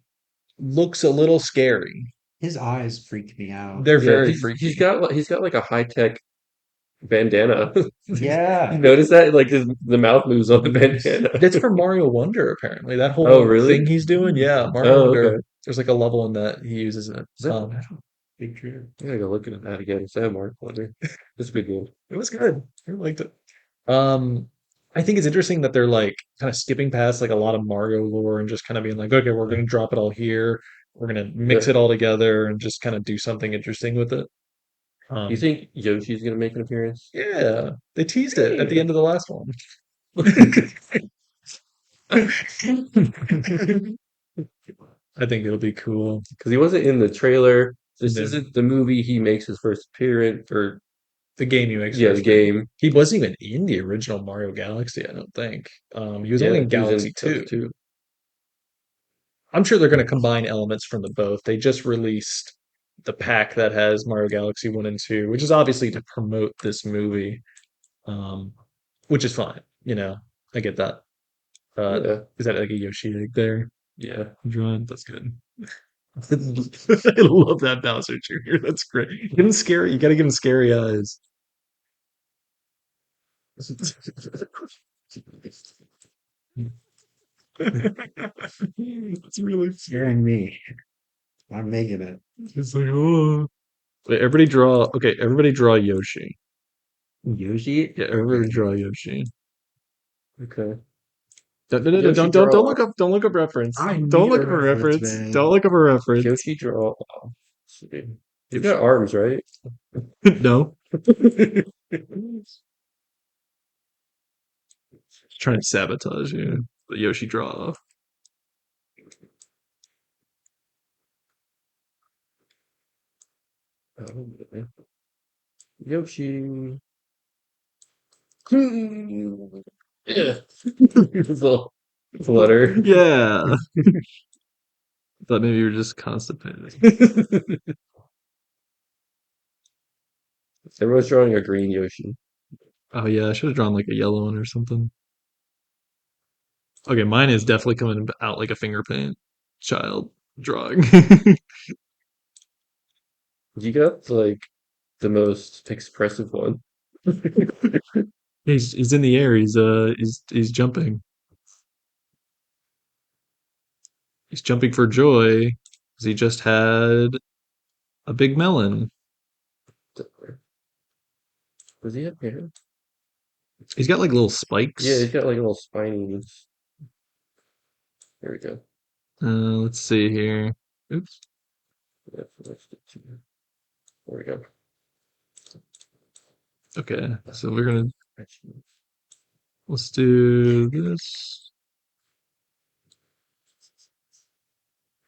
looks a little scary. His eyes freaked me out. They're Yeah, very he's freaky. got like a high tech bandana. You Yeah. notice that? Like the mouth moves on the Moves. bandana. That's from Mario Wonder, apparently. That Oh, whole thing really? he's doing, yeah, Mario Oh, Wonder. okay. There's like a level in that he uses it. Is that Big trip. I gotta go look at that again. Sam Mark Wonder. This would be good. It was good. I liked it. Um, I think it's interesting that they're like kind of skipping past like a lot of Mario lore and just kind of being like, okay, we're gonna drop it all here. We're gonna mix Yeah. it all together and just kind of do something interesting with it. You Um, think Yoshi's gonna make an appearance? yeah, they teased it at the Yeah. end of the last one. I think it'll be cool. Because he wasn't in the trailer. This No, isn't the movie he makes his first appearance or the game he makes yeah, the first. Big. game. He wasn't even in the original Mario Galaxy, I don't think. He was only Yeah, in he was in Galaxy those 2. two. I'm sure they're going to combine elements from the both. They just released the pack that has Mario Galaxy 1 and 2, which is obviously to promote this movie, um, which is fine. I get that. Yeah. Is that like a Yoshi egg there? Yeah. Drawn? That's good. I love that Bowser Jr. That's great. Give him scary. You got to give him scary eyes. That's really Scaring me. I'm making it. it's like, oh. Wait, everybody draw. Okay, everybody draw Yoshi. Yoshi? Yeah, everybody Okay. draw Yoshi. Okay. Don't Yoshi look draw. up. Don't look up reference. I Don't need look a up a reference, reference. Don't man. look up a reference. Yoshi draw. Let's see. He's got Yoshi. arms, right? No, trying to sabotage you. The Yoshi draw. Oh, man. Yoshi. Yeah. His little flutter. Yeah. Thought maybe you were just constipated. Everyone's drawing a green Yoshi. Oh yeah, I should have drawn like a yellow one or something. Okay, mine is definitely coming out like a finger paint child drawing. You got like the most expressive one. He's in the air. He's jumping. He's jumping for joy because he just had a big melon. Does he have hair? He's got like little Yeah, spikes. he's got like little spinies. There we go. Let's see here. Oops. Yeah, that's it too. There we go. Okay, so we're gonna let's do this.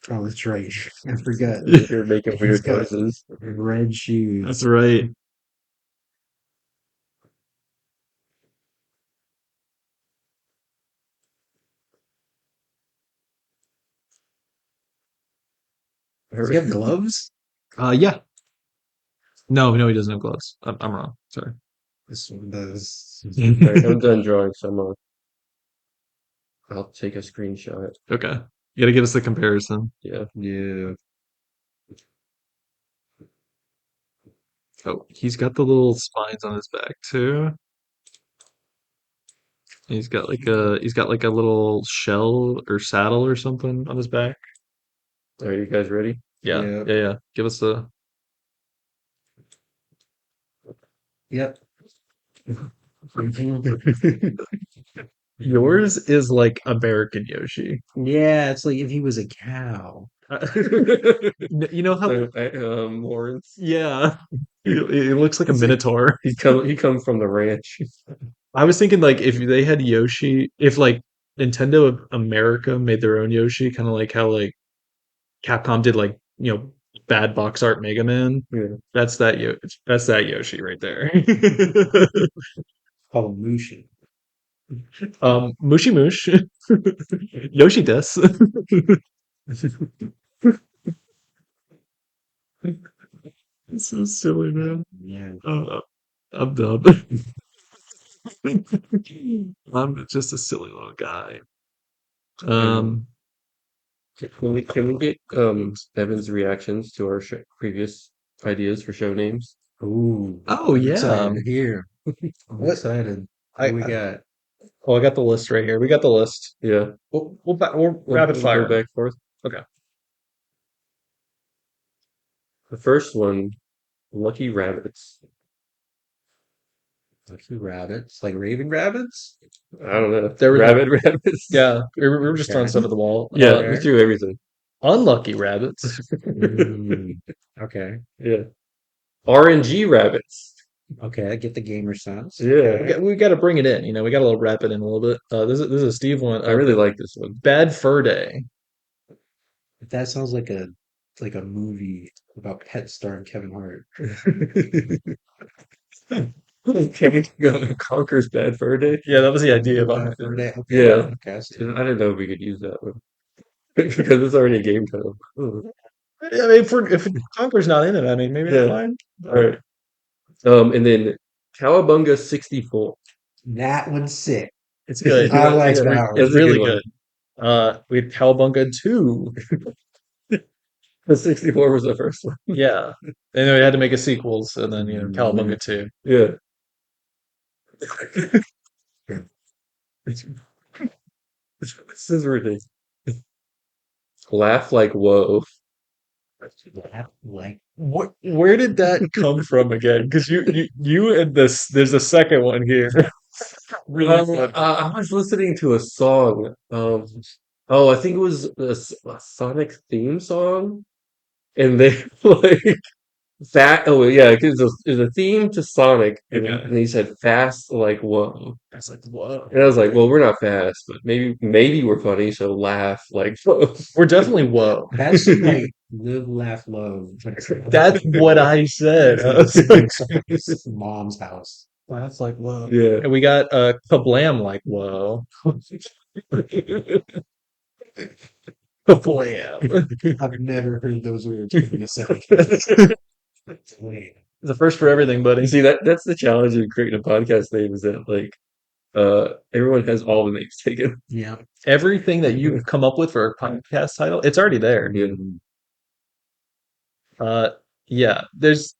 Oh, that's right. I forgot. You're making He's weird got noises. red That's shoes. right. Does he have gloves? Yeah. No, he doesn't have gloves. I'm wrong. Sorry. This one does. Alright, I'm done drawing, so I'll take a screenshot. Okay. You gotta give us the comparison. Yeah. Yeah. Oh, he's got the little spines on his back too. He's got like a little shell or saddle or something on his back. Are you guys ready? Yeah, Yeah. yeah. Give us the Yep. yours is like American Yoshi. Yeah, it's like if he was a cow. You know how Lawrence. yeah. It looks like a minotaur. He comes from the ranch. I was thinking like if they had Yoshi, if like Nintendo of America made their own Yoshi, kind of like how like Capcom did like, bad box art Mega Man. Yeah. That's that Yoshi right there. Called Mushi. Mushi Mush. Yoshi des. It's so silly, man. Yeah. I'm dumb. I'm just a silly little guy. And Um, can we get Evan's reactions to our previous ideas for show names? Ooh. oh I'm yeah. excited to hear. I'm excited. I, What we I got? I got the list right here. We got the list. Yeah. We'll rapid We'll go fire 'em. back and forth. Okay. The first one, Lucky Rabbits. Lucky rabbits, like raven rabbits? I don't know. There we go. Rabbit rabbits. Yeah, we were just throwing Okay. stuff at the wall. Yeah, we Okay. threw everything. Unlucky rabbits. Mm, okay. Yeah. RNG rabbits. Okay, I get the gamer sense. Yeah. We got to bring it in. We got to wrap it in a little bit. This is a Steve one. I really like this one. Bad Fur Day. That sounds like a movie about pets starring Kevin Hart. Kevin conquers Bad Fur Day. Yeah, that was the idea behind For it. that. Okay. Yeah. Okay, I see. I didn't know if we could use that one. Because it's already a game title. Yeah, I mean, if Conquer's not in it, I mean, maybe it's Yeah. fine. All right. And then Cowabunga 64. That one's sick. It's good. I like It's that It's one. a really good good. We had Cowabunga 2. The 64 was the first one. Yeah. And then we had to make a sequels, and then, Cowabunga 2. Yeah. This is ridiculous. Laugh like whoa. Like Where did that come from again? Because you and this, there's a second one here. Really fun. I was listening to a song. Oh, I think it was a Sonic theme song, and they like fat. Oh yeah, because it's a theme to Sonic, Okay. and he said fast like whoa, I was like, whoa. and I was like, well, we're not fast, but maybe we're funny, so laugh like whoa. We're definitely whoa. that's like live, laugh, love. That's what I said. I was like, Mom's house. that's like whoa. Yeah. And we got kablam like whoa. Kablam. I've never heard those words in a second. It's a first for everything, buddy. See that's the challenge of creating a podcast name is that like everyone has all the names taken. Yeah. Everything that you've come up with for a podcast title, it's already there. Yeah. Uh, yeah, there's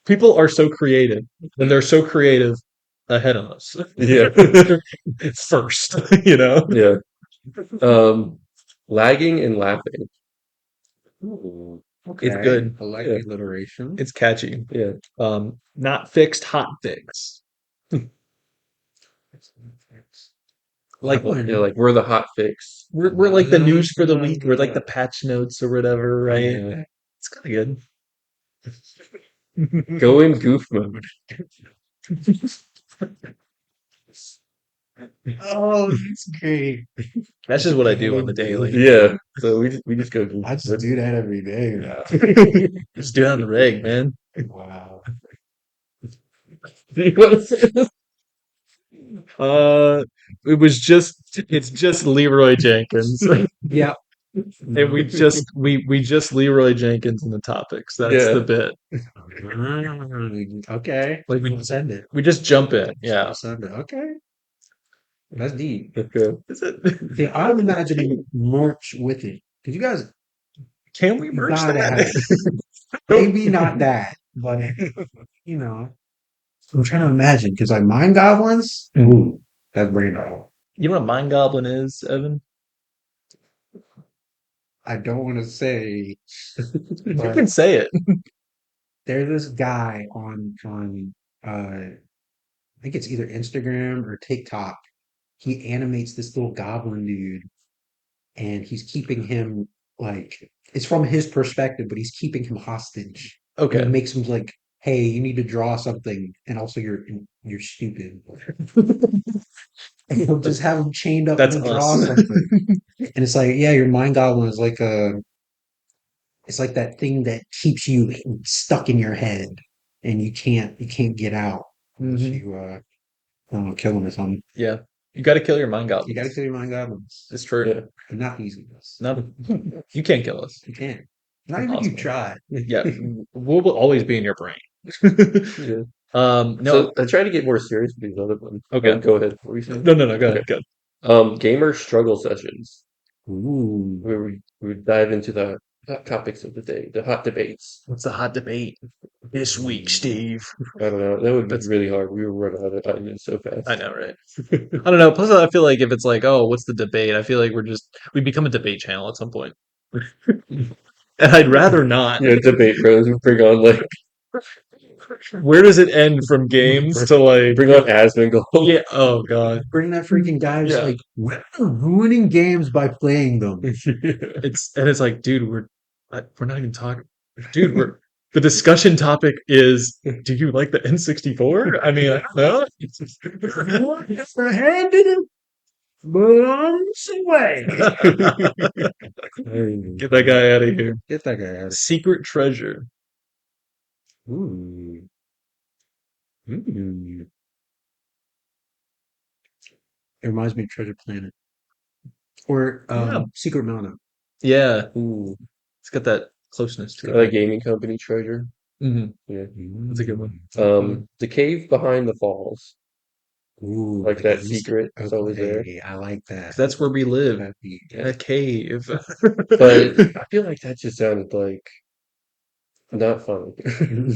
people are so creative, and they're so creative ahead of us. Yeah. First, you know, Yeah. Lagging and laughing. Ooh, it's okay. good. I like Yeah. the alliteration. It's catchy. Yeah. Not fixed, hot fix. Like Yeah, like we're the hot fix. we're like the news for the week. We're like the patch notes or whatever, right? Yeah. It's kind of good. Go in goof mode. Oh, that's great. That's just what I do on the daily. Yeah. So we just go goof I just mode. do that every day now. Just do it on the reg, man. Wow. It's just Leroy Jenkins. Yeah. And we just Leroy Jenkins in the topics. That's Yeah. the bit. Okay. Like we Send it. we just jump in. Yeah. Send it. Okay. That's deep. Okay. Is it? Yeah, I'm imagining merch with it. Cause you guys Can we merge gotta have that? maybe not that, but you know, I'm trying to imagine because like Mind Goblins, ooh, that's brain roll. You know what a mind goblin is, Evan? I don't want to say, You but can say it. there's this guy on I think it's either Instagram or TikTok. He animates this little goblin dude, and he's keeping him like it's from his perspective, but he's keeping him hostage. And he Okay. makes him like, "Hey, you need to draw something," and also you're stupid. And he'll just have him chained up That's and draw us. something. And it's like, yeah, your mind goblin is like it's like that thing that keeps you stuck in your head, and you can't get out unless Mhm. you I don't know, kill him or something. Yeah. You got to kill your mind You got to goblins. kill your mind goblins. It's true. Yeah. And not easy. Not you can't kill us. You can't. Not even if you Impossible. try. Yeah, we'll always be in your brain. Yeah. No. So I try to get more serious with these other ones. Okay. Go ahead. What were you saying? No. Go Okay. ahead. Go ahead. Gamer struggle sessions, Ooh. where we dive into the hot topics of the day, the hot debates. What's the hot debate this week, Steve? I don't know. That would be That's really hard. We were running out of time so I fast. know, right? I don't know. Plus, I feel like if it's like, oh, what's the debate? I feel like we become a debate channel at some point, and I'd rather not. Yeah, debate bros. We bring on like Where does it end from games to like? bring on Asmongold. Yeah. Oh God. Bring that freaking guy who's Yeah. like, we're ruining games by playing them. It's like, dude, we're not even talking. Dude, the discussion topic is, do you like the N64? I mean, I don't know. I handed him, but on his way. Get that guy out of here. Get that guy out. Secret treasure. Ooh. Ooh. It reminds me of Treasure Planet. Or Yeah. Secret Mountain. Yeah, Ooh, it's got that closeness to like it. gaming company treasure. hmm Yeah. That's a good one. The cave behind the falls, Ooh, like that secret is always there. okay, I like 'Cause that. that's where we live, That'd be- in a cave. But I feel like that just sounded like not funny.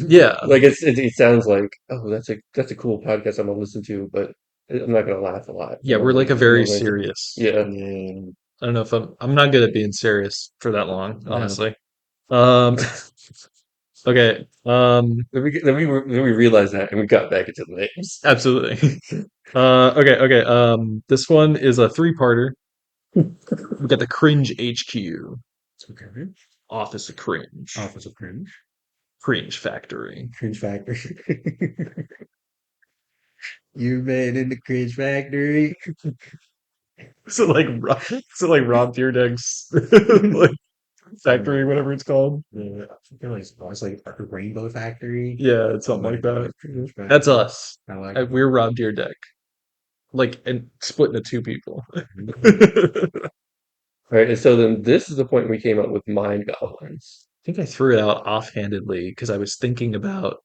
Yeah, Like it sounds like, oh, that's a cool podcast I'm gonna listen to, but I'm not gonna laugh a lot. yeah, we're like a very serious. Yeah. Yeah. I don't know if I'm not good at being serious for that long, Yeah. honestly. Um, okay. Then we realized that and we got back into the names. Absolutely. Okay. This one is a three-parter. We got the Cringe HQ, Okay. Office of Cringe, Office of Cringe. Cringe Factory. Cringe Factory. You made in the Cringe Factory. So like Rob Deerdeck's like factory, whatever it's called. Yeah, I feel like it's like a Rainbow Factory. Yeah, it's something But like that. Cringe That's Factory. us. I like it. We're Rob Deerdeck, like and split into two people. All right, and so then this is the point we came up with mind goblins. I think I threw it out offhandedly because I was thinking about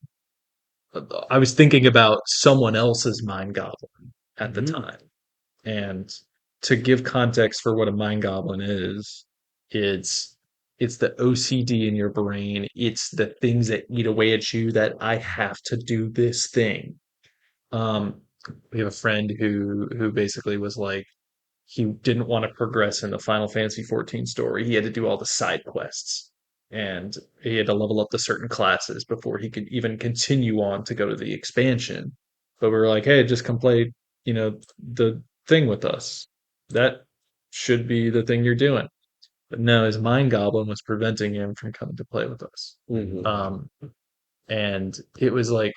someone else's mind goblin at the Mhm. time. And to give context for what a mind goblin is, it's it's the OCD in your brain. It's the things that eat away at you that I have to do this thing. Um, we have a friend who basically was like he didn't want to progress in the Final Fantasy 14 story. He had to do all the side quests and he had to level up to certain classes before he could even continue on to go to the expansion. But we were like, hey, just come play, the thing with us. That should be the thing you're doing. But no, his mind goblin was preventing him from coming to play with us. Hmm. Um, and it was like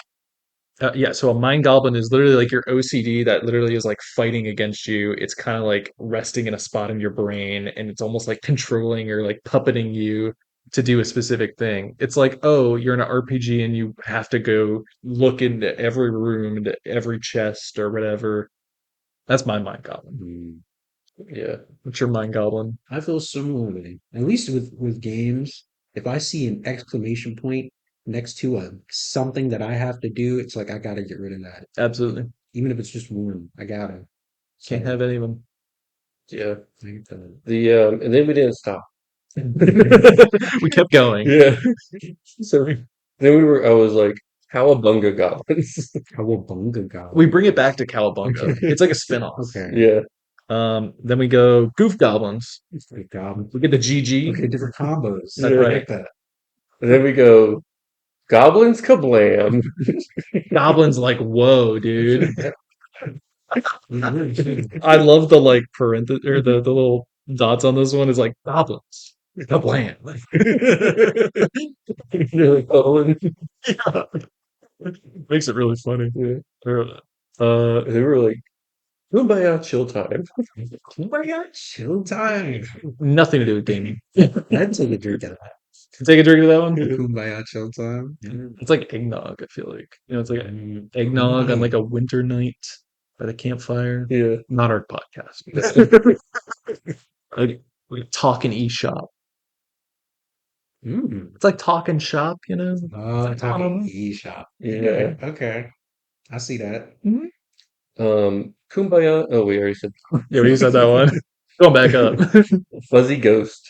yeah, so a mind goblin is literally like your OCD that literally is like fighting against you. It's kind of like resting in a spot in your brain, and it's almost like controlling or like puppeting you to do a specific thing. It's like, oh, you're in an RPG and you have to go look into every room, into every chest or whatever. That's my mind goblin. Mm. Yeah. What's your mind goblin? I feel similarly. At least with games, if I see an exclamation point next to a something that I have to do, it's like I gotta get rid of that. Absolutely. Even if it's just one, I gotta. Can't So have any of them. Yeah. I think that. And then we didn't stop. We kept going. Yeah. So then I was like, Cowabunga goblins. Cowabunga We Goblin. bring it back to Cowabunga. It's like a spinoff. Okay. Yeah. Then we go Goof Goblins. It's like goblin. We get the GG. Okay, different combos. That's Yeah. I right. like that. And then we go goblins kablam. Goblins like, whoa, dude. Mhm. I love the like parenthesis or the little dots on this one is like goblins. The bland. Really goblin. Yeah. Makes it really funny. Yeah. Uh, And they were like, kumbaya chill time. Oh my God, chill time. Nothing to do with gaming. I'd take a drink of that. Take a drink of that one. Kumbaya chill time. It's like eggnog. I feel like it's like Mm, eggnog on like right. a winter night by the campfire. Yeah. Not our podcast. Like talking eShop. Mm. It's like talking shop, you know? Talking eShop. Yeah. Okay. I see that. Mhm. Kumbaya. Oh, we already said Yeah, we said that one. Going back up. Fuzzy Ghost.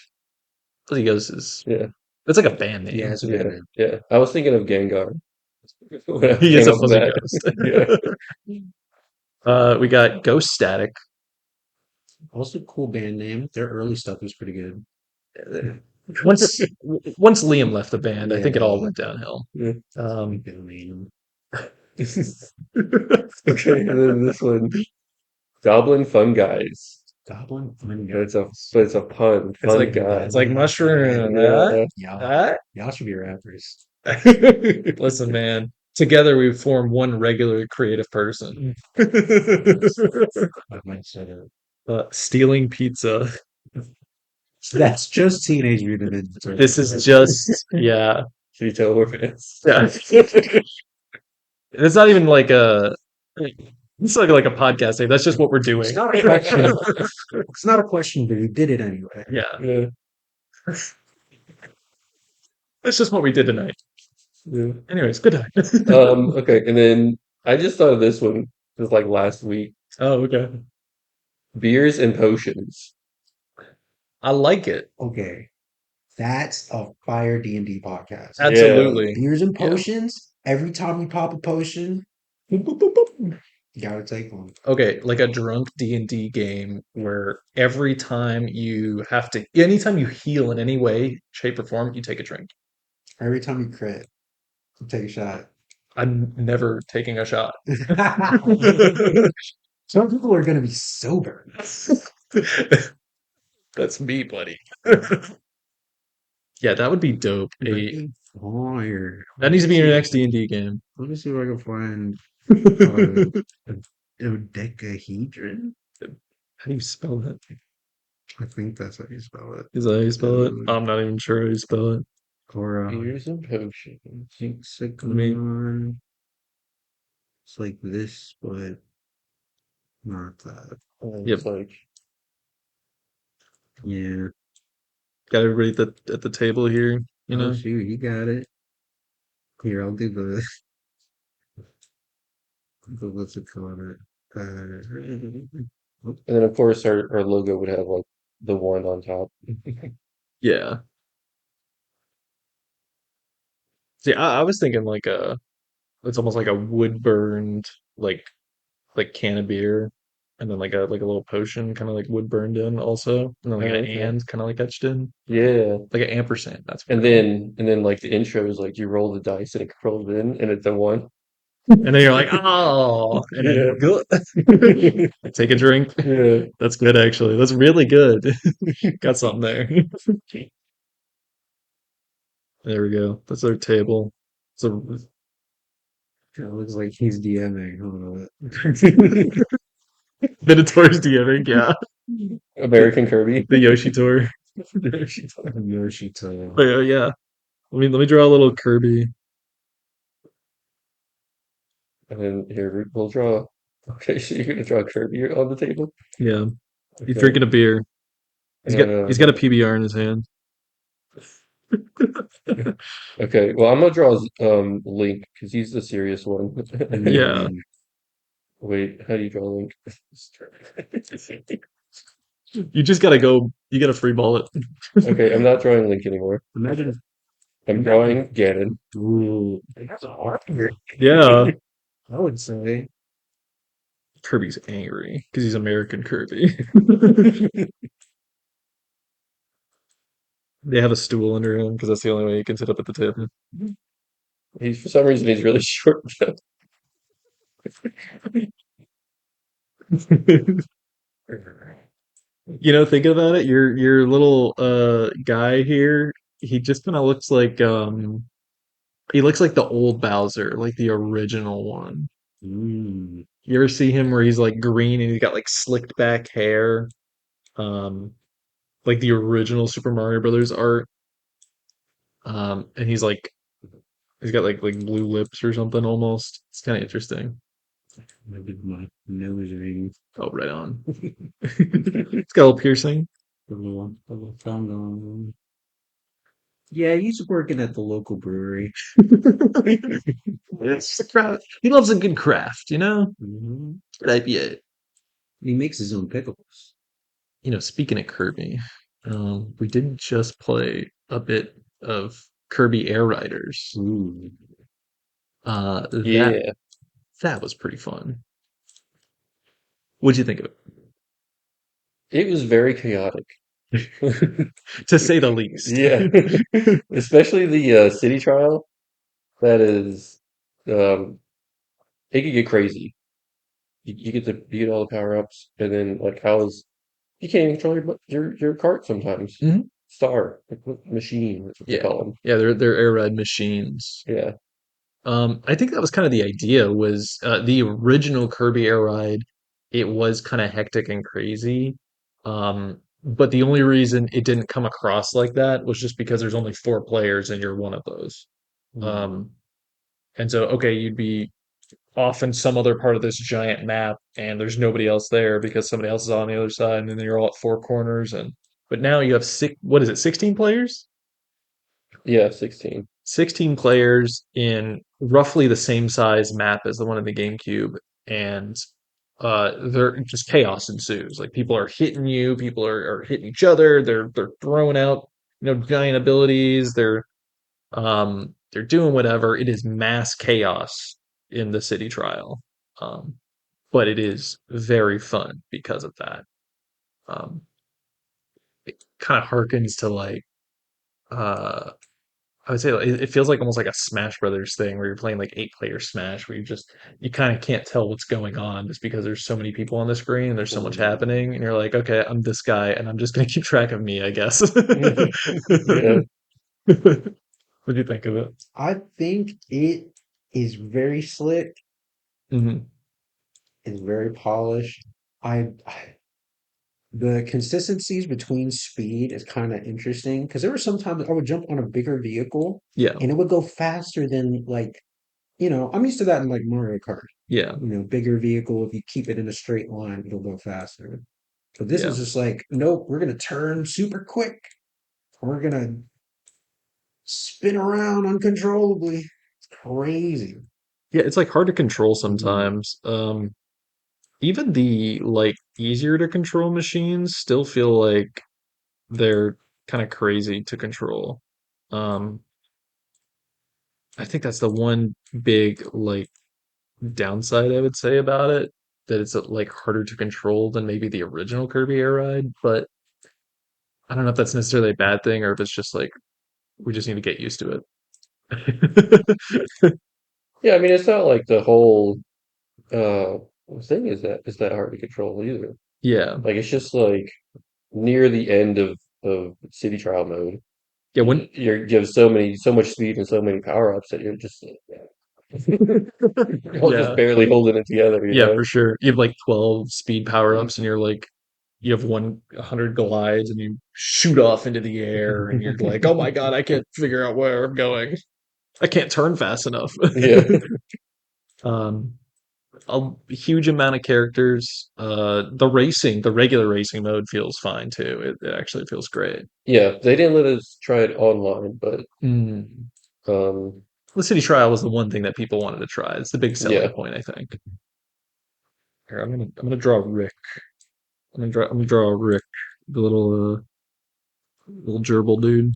Fuzzy Ghost is Yeah. it's like a band Yeah, name. it's a bad Yeah. name. Yeah. I was thinking of Gengar when I He is came a up with fuzzy that. ghost. Yeah. We got Ghost Static. Also, cool band name. Their early stuff was pretty good. Once once Liam left the band, I think it all Yeah. went downhill. Yeah. Um, Good name. Okay. And then this one, Goblin Fun Guys. Goblin Fun But Guys. it's a pun. it's Fun like guy. it's like mushroom. Yeah. Y'all, Huh? y'all should be rappers. Listen, man. Together we form one regular creative person. I might say that. Stealing pizza. That's just Teenage Mutant Ninja This Turtles. is just yeah. Should we tell we're fans? Yeah. It's not even like a it's like a podcast thing. That's just what we're doing. It's not a question. It's not a question, but you did it anyway. Yeah. Yeah. That's just what we did tonight. Yeah. Anyways, good night. Okay, and then I just thought of this one. It was like last week. Oh, okay. Beers and potions. I like it. Okay, that's a fire D&D podcast. Yeah. Absolutely. Beers and Yeah. potions. Every time we pop a potion, boop, boop, boop, boop. You gotta take one. Okay, like a drunk D&D game where every time anytime you heal in any way, shape, or form, you take a drink. Every time you crit, you take a shot. I'm never taking a shot. Some people are gonna be sober. That's me, buddy. Yeah, that would be dope. Fire. That Let needs to me be your see. next D&D game. Let me see if I can find a dodecahedron. How do you spell that? I think that's how you spell it. Is that how you spell it? Dude. I'm not even sure how you spell it. Or Here's some potions. Let me hexagon. It's like this, but not that. And Yep. it's like, Yeah. Got everybody at the table here, you Oh know? shoot, you got it. Here, I'll do the what's it called? Oh, and then of course our logo would have like the one on top. Yeah. See, I was thinking like it's almost like a wood burned like can of beer, and then like a little potion kind of like wood burned in also, and then like Oh, an okay. and kind of like etched in, Yeah. like an ampersand. That's what And they're called. then like the intro is like you roll the dice and it rolls in and it's a one. And then you're like, oh, and then Yeah. good. Take a drink. Yeah. That's good, actually. That's really good. Got something there. There we go. That's our table. So it looks like he's DMing. Hold on. Minotaur's DMing, yeah. The, American Kirby. the Yoshi tour. Yoshito. But yeah, let me draw a little Kirby. And then here we'll draw. Okay, so you're gonna draw Kirby on the table. Yeah, he's Okay. drinking a beer. He's got a PBR in his hand. Okay. Well, I'm gonna draw Link because he's the serious one. And Yeah, then wait, how do you draw Link? you just gotta go. You gotta free ball it. Okay, I'm not drawing Link anymore. Imagine, I'm drawing Ganon. ooh, that's hard. Yeah, I would say. Kirby's angry because he's American Kirby. They have a stool under him because that's the only way he can sit up at the table. He's for some reason he's really short. Thinking about it, your little guy here, he just kind of looks like he looks like the old Bowser, like the original one. Mm. You ever see him where he's like green and he's got like slicked back hair, um, like the original Super Mario Brothers art, and he's got like blue lips or something almost. It's kind of interesting. Maybe my nose ring. Oh, right on. It's got a little piercing. The little thumb going. Yeah, he's working at the local brewery. It's the craft. He loves a good craft, Hmm. Good IPA. He makes his own pickles. Speaking of Kirby, we did just play a bit of Kirby Air Riders. Ooh. That Yeah, that was pretty fun. What'd you think of it was very chaotic. it? To say the least. Yeah, especially the city trial. That is, um, it could get crazy. You get all the power ups, and then like you can't even control your cart sometimes. Mhm. Star machine, that's what they Yeah, call them. yeah, they're air ride machines. Yeah, I think that was kind of the idea. Was the original Kirby Air Ride? It was kind of hectic and crazy. But the only reason it didn't come across like that was just because there's only four players and you're one of those. Mm. Um, and so, okay, you'd be off in some other part of this giant map, and there's nobody else there because somebody else is on the other side, and then you're all at four corners. But now you have what is it, 16 players? yeah, 16. 16 players in roughly the same size map as the one in the GameCube, and they're just chaos ensues. Like people are hitting you, people are hitting each other, they're throwing out, giant abilities, they're doing whatever. It is mass chaos in the city trial. Um, but it is very fun because of that. Um, it kind of harkens to like uh I would say like, it feels like almost like a Smash Brothers thing where you're playing like 8 player Smash where you kind of can't tell what's going on just because there's so many people on the screen and there's so much Mm. happening and you're like, okay, I'm this guy and I'm just gonna keep track of me, I guess. Yeah. What do you think of it? I think it is very slick. Hmm. It's very polished. I the consistencies between speed is kind of interesting because there were sometimes I would jump on a bigger vehicle Yeah, and it would go faster than like, I'm used to that in like Mario Kart. yeah, Bigger vehicle, if you keep it in a straight line, it'll go faster. But this yeah, was just like, nope, we're gonna turn super quick. We're gonna spin around uncontrollably. It's crazy. yeah. It's like hard to control Mm, sometimes. Even the like easier to control machines still feel like they're kind of crazy to control. Um, I think that's the one big like downside I would say about it, that it's like harder to control than maybe the original Kirby Air Ride. But I don't know if that's necessarily a bad thing or if it's just like we just need to get used to it. Yeah, I mean, it's not like the whole uh thing is that hard to control either. Yeah, Like it's just like near the end of city trial mode, yeah. When you have so much speed and so many power ups that you're just you're just yeah, barely holding it together, you yeah, know? for sure. You have like 12 speed power ups, and Mhm. you're like you have 100 glides, and you shoot off into the air, and you're like, oh my god, I can't figure out where I'm going. I can't turn fast enough. Yeah, um, a huge amount of characters. The regular racing mode feels fine too. It actually feels great. yeah. They didn't let us try it online, but Mm. um, The city trial was the one thing that people wanted to try. It's the big selling yeah. point, I think. Here, I'm gonna draw Rick. I'm gonna draw Rick, the little gerbil dude.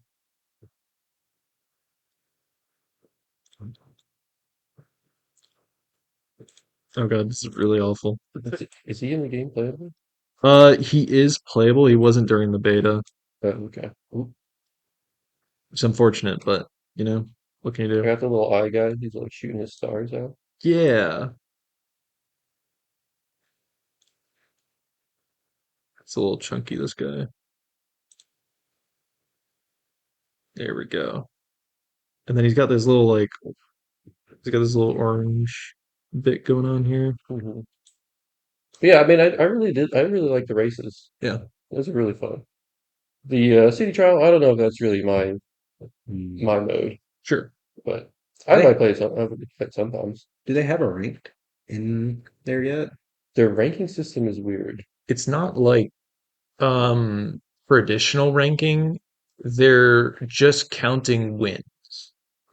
Oh god, this is really awful. Is he in the game playable? He is playable. He wasn't during the beta. Oh, okay. Ooh, It's unfortunate, but what can you I do? got the little eye guy. He's like shooting his stars out. Yeah, it's a little chunky. This guy. There we go. And then he's got this little orange bit going on here. Hmm. Yeah, I mean, I really did. I really like the races. Yeah, Those are really fun. The city trial, I don't know if that's really mm. my mode, sure. but Do I they might play some. I would play it sometimes. do they have a rank in there yet? Their ranking system is weird. It's not like traditional ranking. They're just counting wins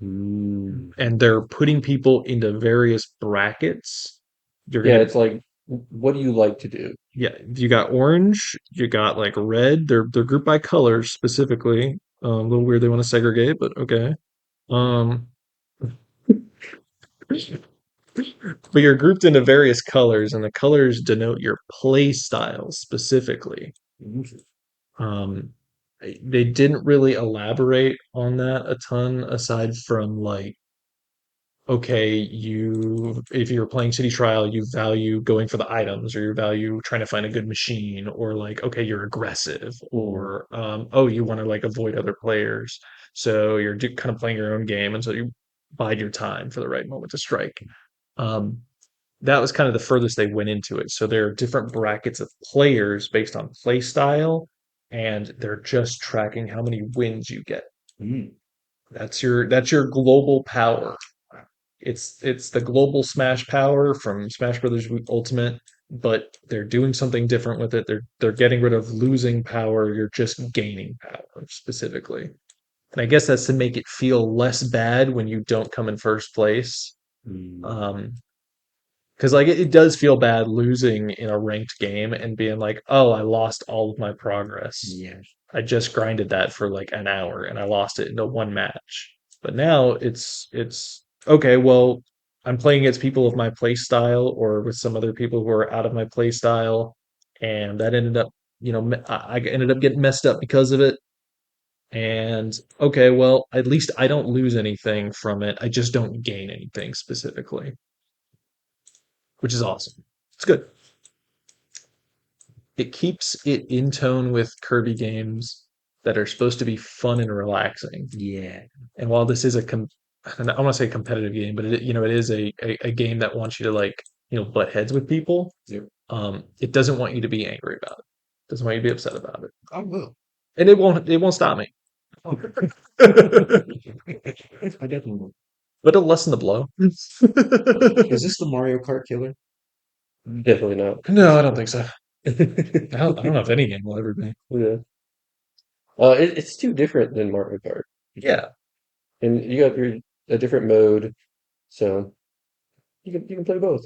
Mm. and they're putting people into various brackets. You're Yeah, gonna it's like, what do you like to do? Yeah, you got orange, you got like red. They're grouped by colors specifically. A little weird they want to segregate, but okay. Um, but you're grouped into various colors, and the colors denote your play style specifically. Um, they didn't really elaborate on that a ton, aside from like, okay, if you're playing City Trial, you value going for the items, or you value trying to find a good machine, or like, okay, you're aggressive, Mm, or oh, you want to like avoid other players, so you're kind of playing your own game, and so you bide your time for the right moment to strike. Um, that was kind of the furthest they went into it. So there are different brackets of players based on play style, and they're just tracking how many wins you get. Mm. That's your global power. It's the global Smash power from Smash Brothers Ultimate, but they're doing something different with it. They're getting rid of losing power. You're just gaining power specifically. And I guess that's to make it feel less bad when you don't come in first place. Mm. Um, because like it does feel bad losing in a ranked game and being like, oh, I lost all of my progress. Yeah. I just grinded that for like an hour and I lost it into one match. But now it's okay, well, I'm playing against people of my play style or with some other people who are out of my play style, and that ended up, I ended up getting messed up because of it. And okay, well, at least I don't lose anything from it. I just don't gain anything specifically, which is awesome. It's good. It keeps it in tone with Kirby games that are supposed to be fun and relaxing. Yeah. And while this is I don't want to say competitive game, but it is a game that wants you to like, butt heads with people. Yep. It doesn't want you to be angry about it. It doesn't want you to be upset about it. I will. And it won't stop me. I definitely will. But it'll lessen the blow. Is this the Mario Kart killer? Definitely not. No, I don't think so. I don't know if any game will ever be. Yeah. It's too different than Mario Kart, Yeah. and you got a different mode, so you can play both.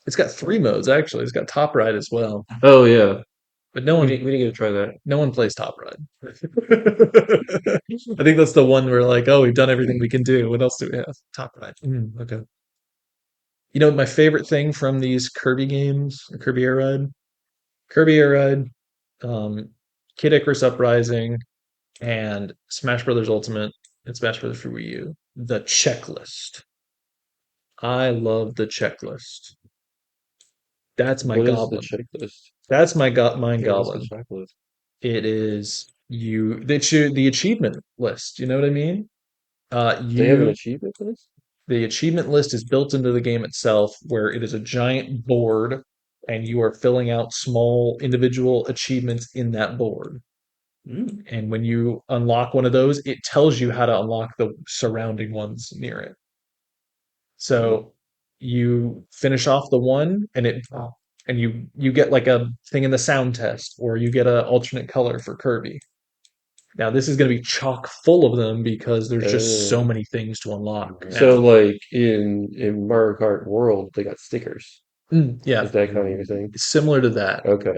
It's got three modes actually. It's got Top Ride as well. Oh yeah, But no one we need to try that. no one plays Top Ride. I think that's the one where like, oh, we've done everything we can do. What else do we have? Top Ride. Okay. My favorite thing from these Kirby games, Kirby Air Ride, um, Kid Icarus Uprising, and Smash Brothers Ultimate and Smash Brothers for Wii U. The checklist. I love the checklist. That's my What is the goblin. checklist? That's my mine Yeah, what's the goblin. checklist? It is the achievement list. You know what I mean? They have an You achievement for this? The achievement list is built into the game itself, where it is a giant board, and you are filling out small individual achievements in that board. Mm. And when you unlock one of those, it tells you how to unlock the surrounding ones near it. So you finish off the one, and you get like a thing in the sound test, or you get an alternate color for Kirby. Now this is going to be chock full of them because there's just so Uh, many things to unlock so now. like in Mario Kart World, they got stickers. Yeah, Is that kind of your thing? it's similar to that. Okay.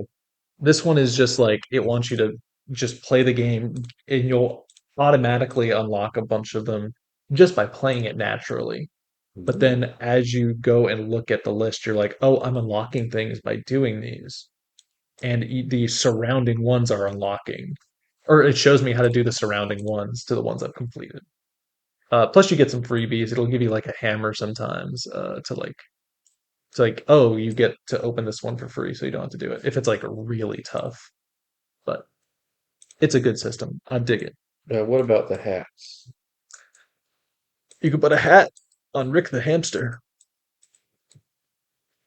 This one is just like it wants you to just play the game, and you'll automatically unlock a bunch of them just by playing it naturally. But then as you go and look at the list, you're like, oh, I'm unlocking things by doing these. And the surrounding ones are unlocking. Or it shows me how to do the surrounding ones to the ones I've completed. Plus, you get some freebies. It'll give you like a hammer sometimes oh, you get to open this one for free, so you don't have to do it if it's like really tough. But it's a good system. I dig it. What about the hats? You could put a hat on Rick the hamster.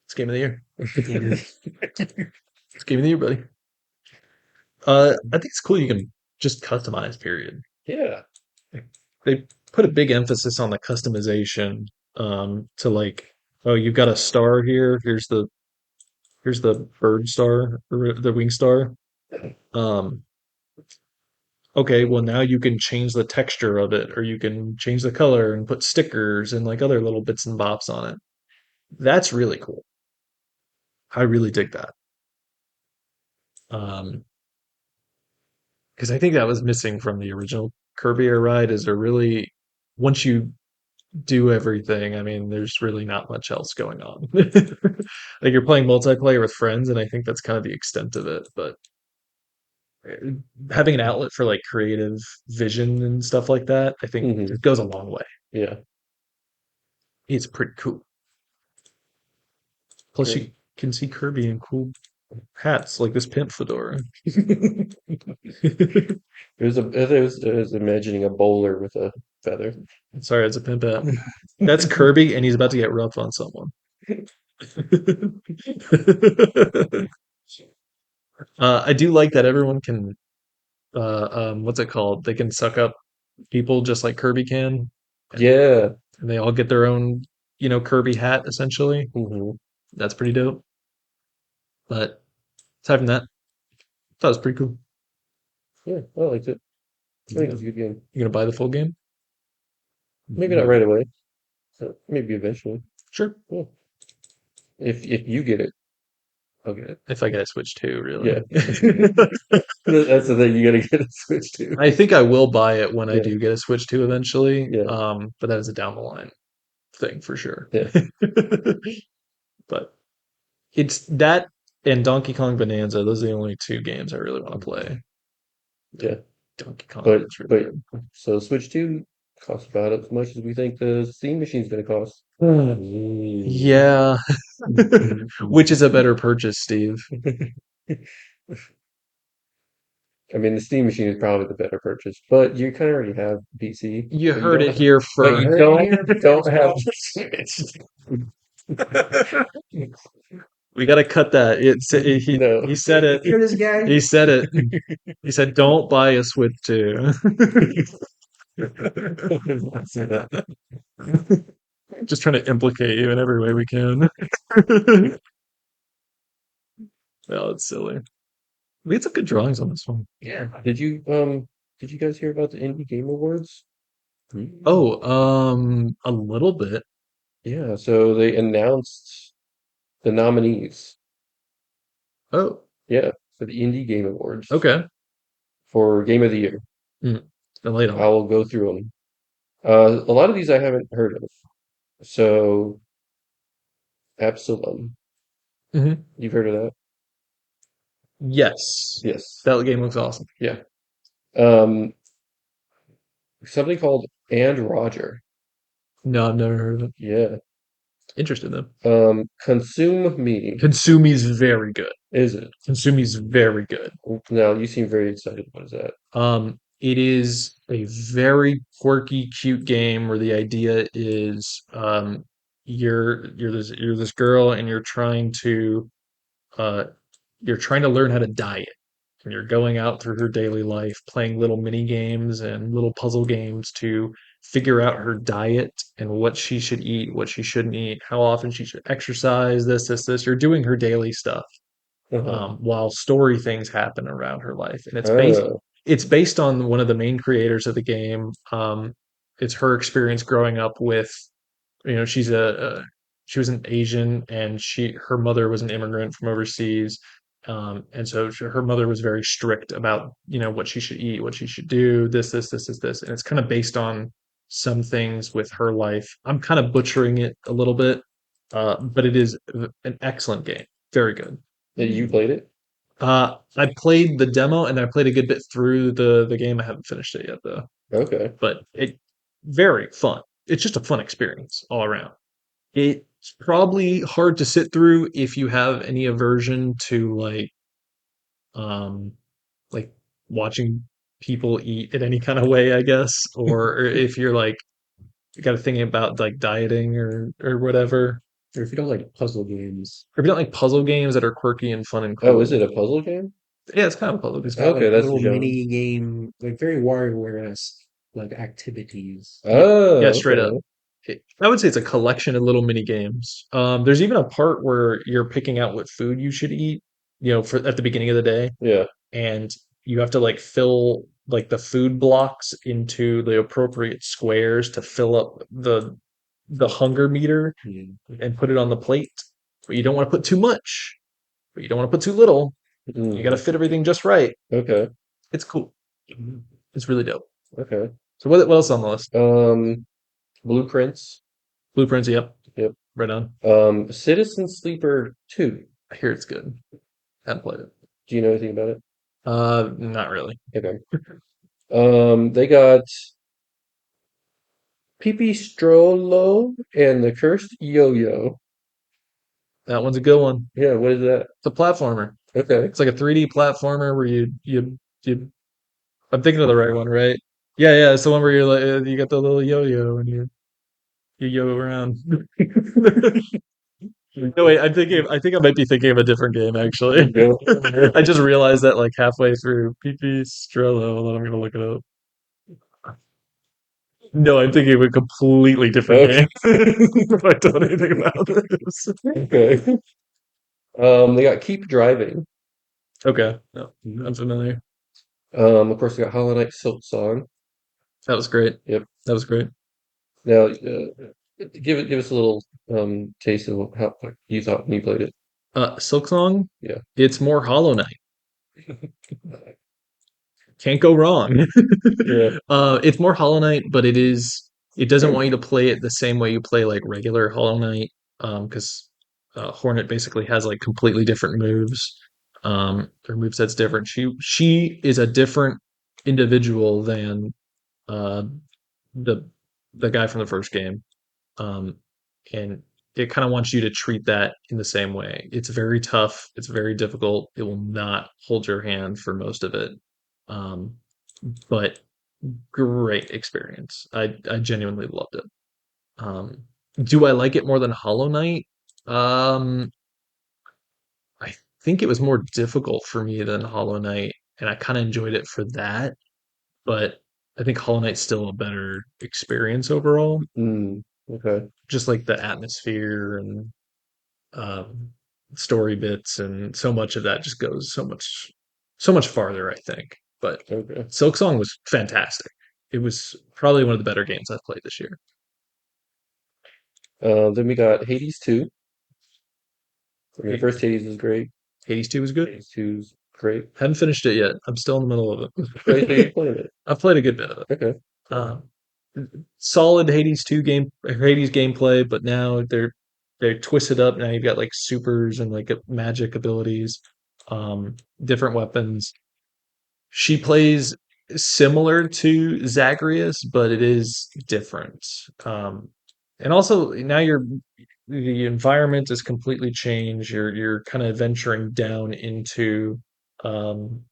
It's game of the year. It's game of the year, buddy. I think it's cool you can just customize, period. Yeah. They put a big emphasis on the customization, to like, oh, you've got a star here. Here's the bird star or the wing star. Um, okay, well now you can change the texture of it, or you can change the color and put stickers and like other little bits and bops on it. That's really cool. I really dig that. Um, because I think that was missing from the original Kirby Air Ride. Is there really once you do everything, I mean, there's really not much else going on. Like you're playing multiplayer with friends, and I think that's kind of the extent of it. But uh, having an outlet for like creative vision and stuff like that, I think Hmm. it goes a long way. Yeah. It's pretty cool. Plus, Great. you can see Kirby in cool hats like this pimp fedora. I was imagining a bowler with a feather. Sorry, it's a pimp hat. That's Kirby, and he's about to get rough on someone. I do like that everyone can. What's it called? They can suck up people just like Kirby can, and, Yeah. and they all get their own, Kirby hat essentially. Hmm. That's pretty dope. But aside from that, that was pretty cool. Yeah, I liked it. I think You it's a good game. gonna buy the full game? Maybe not right away. Maybe eventually. Sure. Yeah. If you get it, I'll get it if I get a Switch 2, yeah. really. That's the thing. You gotta get a Switch to. I think I will buy it when I Yeah. do get a Switch 2 eventually. Yeah. But that is a down the line. thing for sure. Yeah, But it's that and Donkey Kong Bonanza. Those are the only two games I really want to play. yeah. Donkey Kong But is really but good. so Switch 2 costs about as much as we think the Steam machine's going to cost. Yeah. Which is a better purchase, Steve? I mean, the Steam machine is probably the better purchase, but you kind of already have PC, You but you heard don't it have, here but you first. don't have the Switch. We got to cut that. No. He said it. Hear this guy? He said it. He said, "Don't buy a Switch 2." Just trying to implicate you in every way we can. Oh, it's silly. We had some good drawings on this one. Yeah. Did you guys hear about the Indie Game Awards? Oh, a little bit. Yeah, so they announced the nominees. Oh, Yeah, for the Indie Game Awards okay. for Game of the Year. Mm, been late on. I'll go through them. A lot of these I haven't heard of. So, Absalom. Hmm. You've heard of that? Yes, Yes. that game looks awesome. Yeah. Um, Something called And Roger. No, I've never heard of it. Yeah. Interested though. Consume Me. Konsumi's very good. Is it? Konsumi's very good. Now, you seem very excited. What is that? It is a very quirky, cute game where the idea is you're this girl and uh you're trying to learn how to diet. And you're going out through her daily life, playing little mini games and little puzzle games to figure out her diet and what she should eat, what she shouldn't eat, how often she should exercise, this. You're doing her daily stuff Uh-huh. while story things happen around her life, and Oh, it's based on one of the main creators of the game. It's her experience growing up with, she's she was an Asian, and her mother was an immigrant from overseas, and so her mother was very strict about what she should eat, what she should do, this, and it's kind of based on some things with her life. I'm kind of butchering it a little bit, but it is an excellent game, very good. you played it? I played the demo and I played a good bit through the game. I haven't finished it yet though, Okay. but it very fun. It's just a fun experience all around. It's probably hard to sit through if you have any aversion to um like watching people eat in any kind of way, I guess, or if you're like you got to thinking about like dieting or whatever. Or if you don't like puzzle games, Or if you don't like puzzle games that are quirky and fun and Oh, is cool. it a puzzle game? Yeah, it's kind of a puzzle it's game. got Okay, like that's the little genre. mini game, like very WarioWare-esque like activities. Yeah, Oh, straight up. okay. I would say it's a collection of little mini games. There's even a part where you're picking out what food you should eat, for at the beginning of the day, Yeah. and you have to like fill like the food blocks into the appropriate squares to fill up the hunger meter Yeah. and put it on the plate. But you don't want to put too much, but you don't want to put too little. You got to Mm, fit everything just right. okay. It's cool. It's really dope. Okay. So what else on the list? Um, Blueprints. Blueprints. Yep. Yep. Right on. Citizen Sleeper 2. I hear it's good. Haven't played it. Do you know anything about it? Not really. Okay. They got Pipistrello and the Cursed Yo-Yo. That one's a good one. Yeah, what is that? It's a platformer. Okay. It's like a 3D platformer where you. I'm thinking of the right one, right? Yeah, yeah. It's the one where you're like you got the little yo-yo and you yo around. No, wait. I think I might be thinking of a different game actually. Go. I just realized that like halfway through PP Strello. Hold on, I'm gonna look it up. No, I'm thinking of a completely different Okay. game. If I don't know anything about this. Okay. They got Keep Driving. Okay, no, I'm familiar. Of course, they got Hollow Knight Silk Song. That was great. Yep. That was great. Now, give us a little taste of how what you thought when you played it. Silk Song. Yeah. It's more Hollow Knight. Can't go wrong. Yeah. It's more Hollow Knight, but it is it doesn't want you to play it the same way you play like regular Hollow Knight, because Hornet basically has like completely different moves. Her moveset's different. She is a different individual than uh, the the guy from the first game, um, and it kind of wants you to treat that in the same way. It's very tough. It's very difficult. It will not hold your hand for most of it, um, but great experience. I genuinely loved it. Um, do I like it more than Hollow Knight? Um, I think it was more difficult for me than Hollow Knight, and I kind of enjoyed it for that. But I think Hollow Knight's still a better experience overall. Mm, okay. Just like the atmosphere and um, story bits, and so much of that just goes so much farther, I think. But Okay. Silk Song was fantastic. It was probably one of the better games I've played this year. Then we got Hades 2. I mean, the Hades, first Hades was great. Hades 2 was good. Hades 2's great. Haven't finished it yet. I'm still in the middle of Right, so you it. played it. I've played a good bit of it. Okay. Cool. Um, Solid Hades 2 game, Hades gameplay, but now they're twisted up. Now you've got like supers and like magic abilities, different weapons. She plays similar to Zagreus, but it is different. And also now the environment is completely changed. You're kind of venturing down um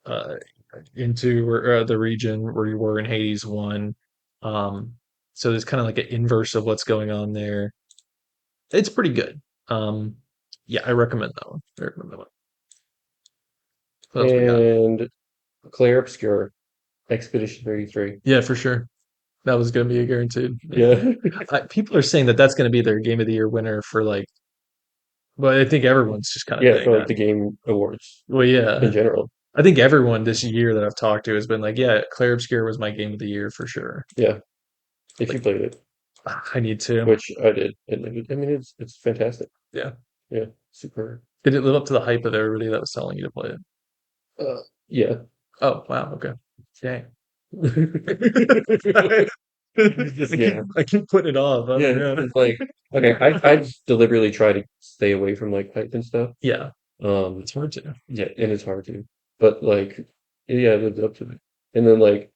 uh the region where you were in Hades 1. Um so there's kind of like an inverse of what's going on there. It's pretty good. Um yeah, I recommend that one. I recommend that one. What else we got? And Claire Obscure, Expedition 33. Yeah, for sure. That was going to be a guaranteed. Yeah. People are saying that that's going to be their Game of the Year winner for like, well, I think everyone's just kind of Yeah, saying for like that. the game awards Well, in yeah, general. I think everyone this year that I've talked to has been like, yeah, Claire Obscure was my Game of the Year for sure. Yeah, if you Like, played it, I need to. which I did. And I mean, it's fantastic. Yeah. Yeah, super. Did it live up to the hype of everybody that was telling you to play it? Yeah. Oh, wow. Okay. Dang. Yeah. I keep putting it off. I Yeah, don't know. it's like okay, I deliberately try to stay away from like hype and stuff. Yeah, Um, it's hard to. yeah, and it's hard to, but like, yeah, it lived up to it. And then like,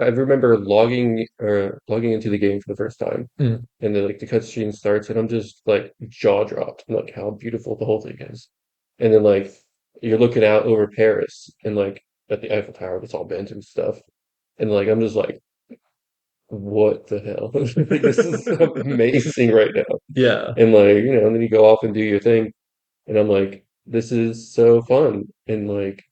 I remember logging into the game for the first time, Mm. and then like the cutscene starts, and I'm just like jaw dropped, like how beautiful the whole thing is. And then like you're looking out over Paris, and like at the Eiffel Tower that's all bent and stuff, and like I'm just like, what the hell? Like, this is amazing right now. Yeah. And like, and then you go off and do your thing. And I'm like, this is so fun. And like,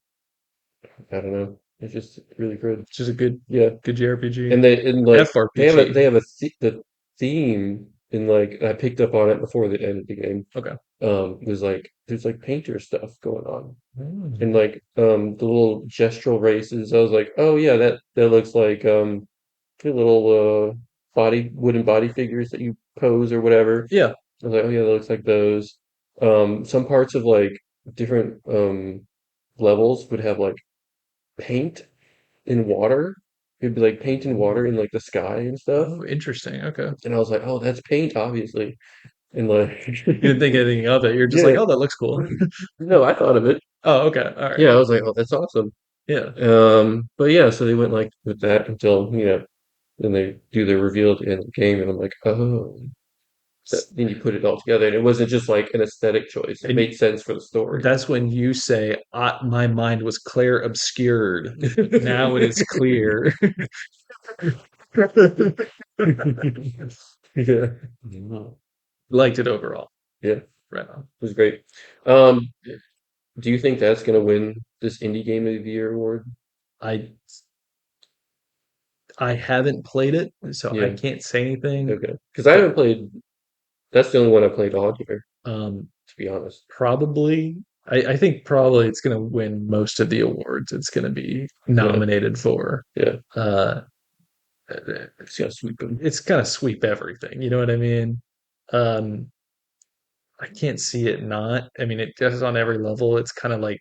I don't know. It's just really good. It's just a Yeah. good JRPG. And like they FRPG. have the theme and like I picked up on it before the end of the game. Okay. There's like painter stuff going on. And Mm. like the little gestural races, I was like, oh yeah, that looks like the little wooden body figures that you pose or whatever. Yeah. I was like, oh yeah, that looks like those. Some parts of like different levels would have like paint in water. It'd be like paint in water in like the sky and stuff. Oh, interesting. Okay. And I was like, oh, that's paint, obviously. And like, You didn't think anything of it. You're just like, yeah, oh, that looks cool. no, I thought of it. Oh, okay. All right. Yeah, I was like, oh, that's awesome. Yeah. But yeah, so they went like with that until, then they do the reveal at the end of the game, and I'm like, oh. Then you put it all together, and it wasn't just like an aesthetic choice. It And made sense for the story. that's when you say, my mind was Claire obscured. Now it is clear. Yeah, Liked it overall. yeah, it Right on. was great. Um, do you think that's gonna win this Indie Game of the Year award? I I haven't played it, so I Yeah, can't say anything. okay. Because I But haven't played. That's the only one I played all year, um, to be honest. probably, I think probably it's going to win most of the awards it's going to be Yeah, nominated for. yeah. Uh, Just gotta sweep them. it's kind of sweep everything. You know what I mean? Um, I can't see it not. I mean, it does on every level. It's kind of like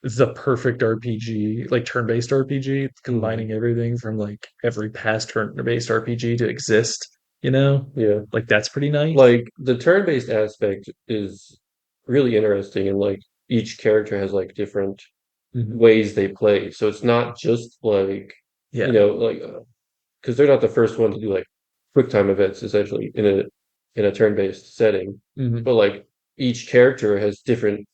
the perfect RPG, like turn-based RPG, Mhm. combining everything from like every past turn-based RPG to exist, you know? Yeah. Like that's pretty nice. Like the turn-based aspect is really interesting, and like each character has like different Mhm. ways they play. So it's not just like, Yeah. like because they're not the first one to do like quick time events essentially in a turn-based setting, Mhm. but like each character has different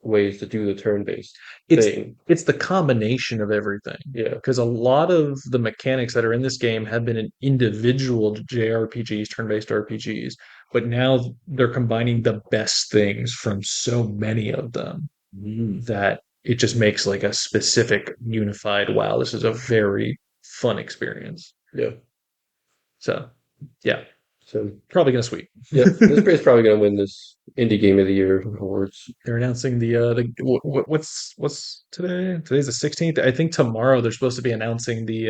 ways to do the turn-based It's thing. it's the combination of everything. Yeah, Because a lot of the mechanics that are in this game have been in individual JRPGs, turn-based RPGs, but now they're combining the best things from so many of them Mm. that it just makes like a specific unified, wow, this is a very fun experience. yeah. So yeah, So probably gonna sweep. yep, this is probably gonna win this indie game of the year awards. They're announcing what's today? Today's the 16th. I think tomorrow they're supposed to be announcing the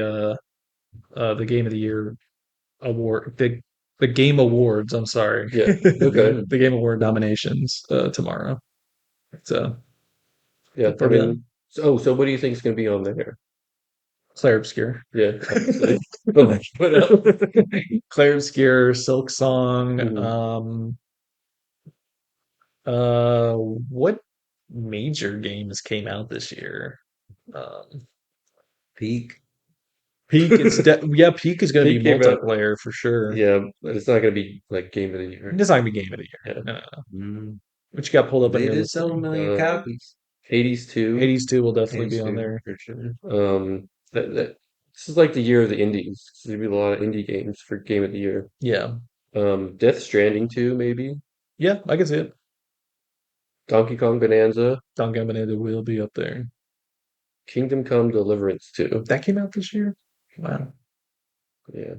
game of the year award, the game awards. I'm sorry, Yeah. Okay. the game award nominations tomorrow. So Yeah. look I forward to that. mean, so what do you think is gonna be on there? Claire Obscure. Yeah, obviously. But like, what else? Claire Obscure, Silk Song. Mhm. What major games came out this year? Um, Peak. Peak. Yeah. Peak is going to He be came out. multiplayer for sure. Yeah, but it's not gonna be like game of the year. It's not gonna be game of the year. Yeah. No, no, no. Mm. What you got pulled up on They your did sell a listing? million copies. Hades 2. Hades 2 will definitely be Phase on two, there. for sure. This is like the year of the indies. There's gonna be a lot of indie games for game of the year. Yeah. Death Stranding 2, maybe. Yeah, I can see it. Donkey Kong Bonanza. Don Gambonetta will be up there. Kingdom Come Deliverance 2. That came out this year? Wow. Yeah.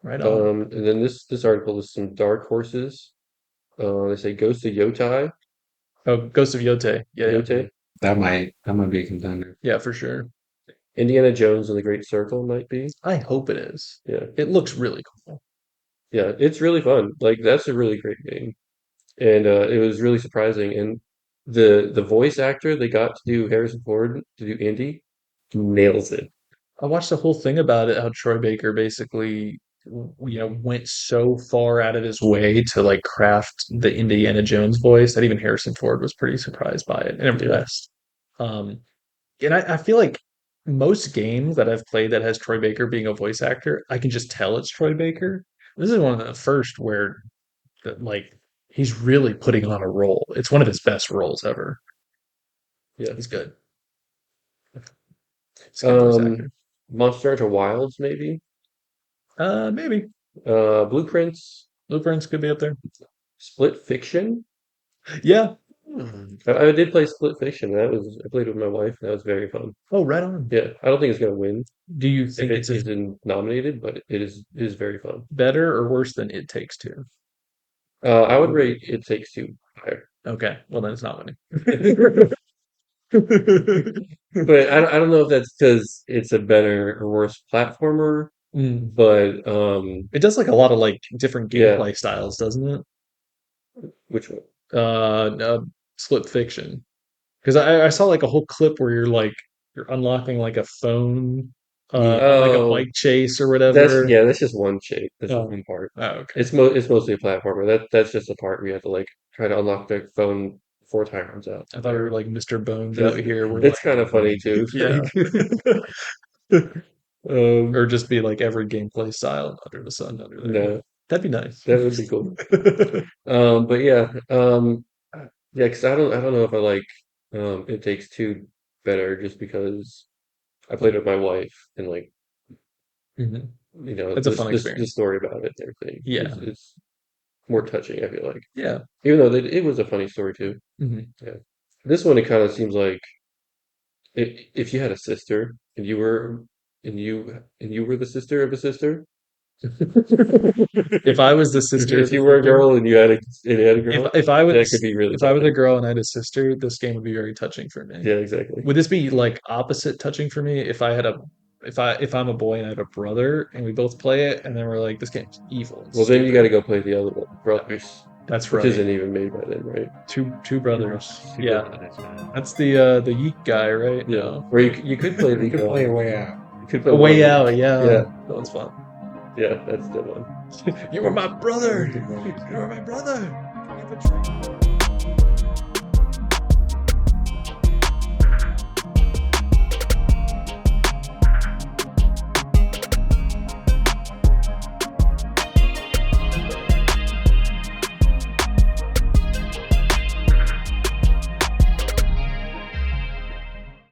Right on. And then this article is some dark horses. They say Ghost of Yotai. Oh, Ghost of Yote. Yeah, yeah. Yote. That might be a contender. Yeah, for sure. Indiana Jones and the Great Circle might be. I hope it is. Yeah. It looks really cool. Yeah, it's really fun. Like that's a really great game. And it was really surprising. And the voice actor they got to do Harrison Ford to do Indy nails it. I watched the whole thing about it, how Troy Baker basically, went so far out of his way to like craft the Indiana Jones voice that even Harrison Ford was pretty surprised by it and Yeah, impressed. Um, and I feel like most games that I've played that has Troy Baker being a voice actor, I can just tell it's Troy Baker. This is one of the first where like he's really putting on a role. It's one of his best roles ever. yeah. He's good. He's a good voice Um, actor. Monster Hunter Wilds maybe. Maybe Blueprints, Blueprints could be up there. Split Fiction. Yeah. I did play Split Fiction. I played with my wife. That was very fun. Oh, right on. Yeah, I don't think it's gonna win Do you if think it it's as isn't nominated, but it is very fun. better or worse than It Takes Two? I would rate It Takes Two higher. Okay, well then it's not winning. But I don't know if that's because it's a better or worse platformer, Mm. but It does like a lot of like different yeah, gameplay styles, doesn't it? which one? No, Split Fiction. Because I saw like a whole clip where you're unlocking like a phone Yeah. on like a Oh, bike chase or that's whatever. yeah, that's just one shape. That's just Oh, one part. oh, okay. It's mostly a platformer. That's just a part where you have to like try to unlock the phone before time runs out. I thought we were like Mr. Bones out It's, here. We're it's like, kind of funny too. yeah. Or Um, just be like every gameplay style under the sun under there. no, That'd be nice. that would be cool. But yeah, yeah, because I don't know if I like It Takes Two better just because I played with my wife and like Mhm. It's a this fun the experience. story about it and everything Yeah. is more touching. I feel like Yeah. even though it was a funny story too. Mhm. Yeah, this one it kind of seems like if you had a sister and you were the sister of a sister. If I was the sister of If the you were a sister, girl and you had a if girl, if I that could was be really if I was a touching. girl and I had a sister, this game would be very touching for me. Yeah, exactly. Would this be like opposite touching for me if I'm a boy and I have a brother and we both play it and then we're like, this game's evil and Well, then you got to stupid? go play the other one, Brothers. That's which right. isn't even made by them, right? Two brothers. Super Yeah, Brothers, man. that's the Yeek guy, right? Yeah. No, Or you could play You the could play a way out. you could play A one of Way them. Out. Yeah, Yeah, that one's fun. yeah, that's the one. You were my brother. Those are good ones. You were my brother.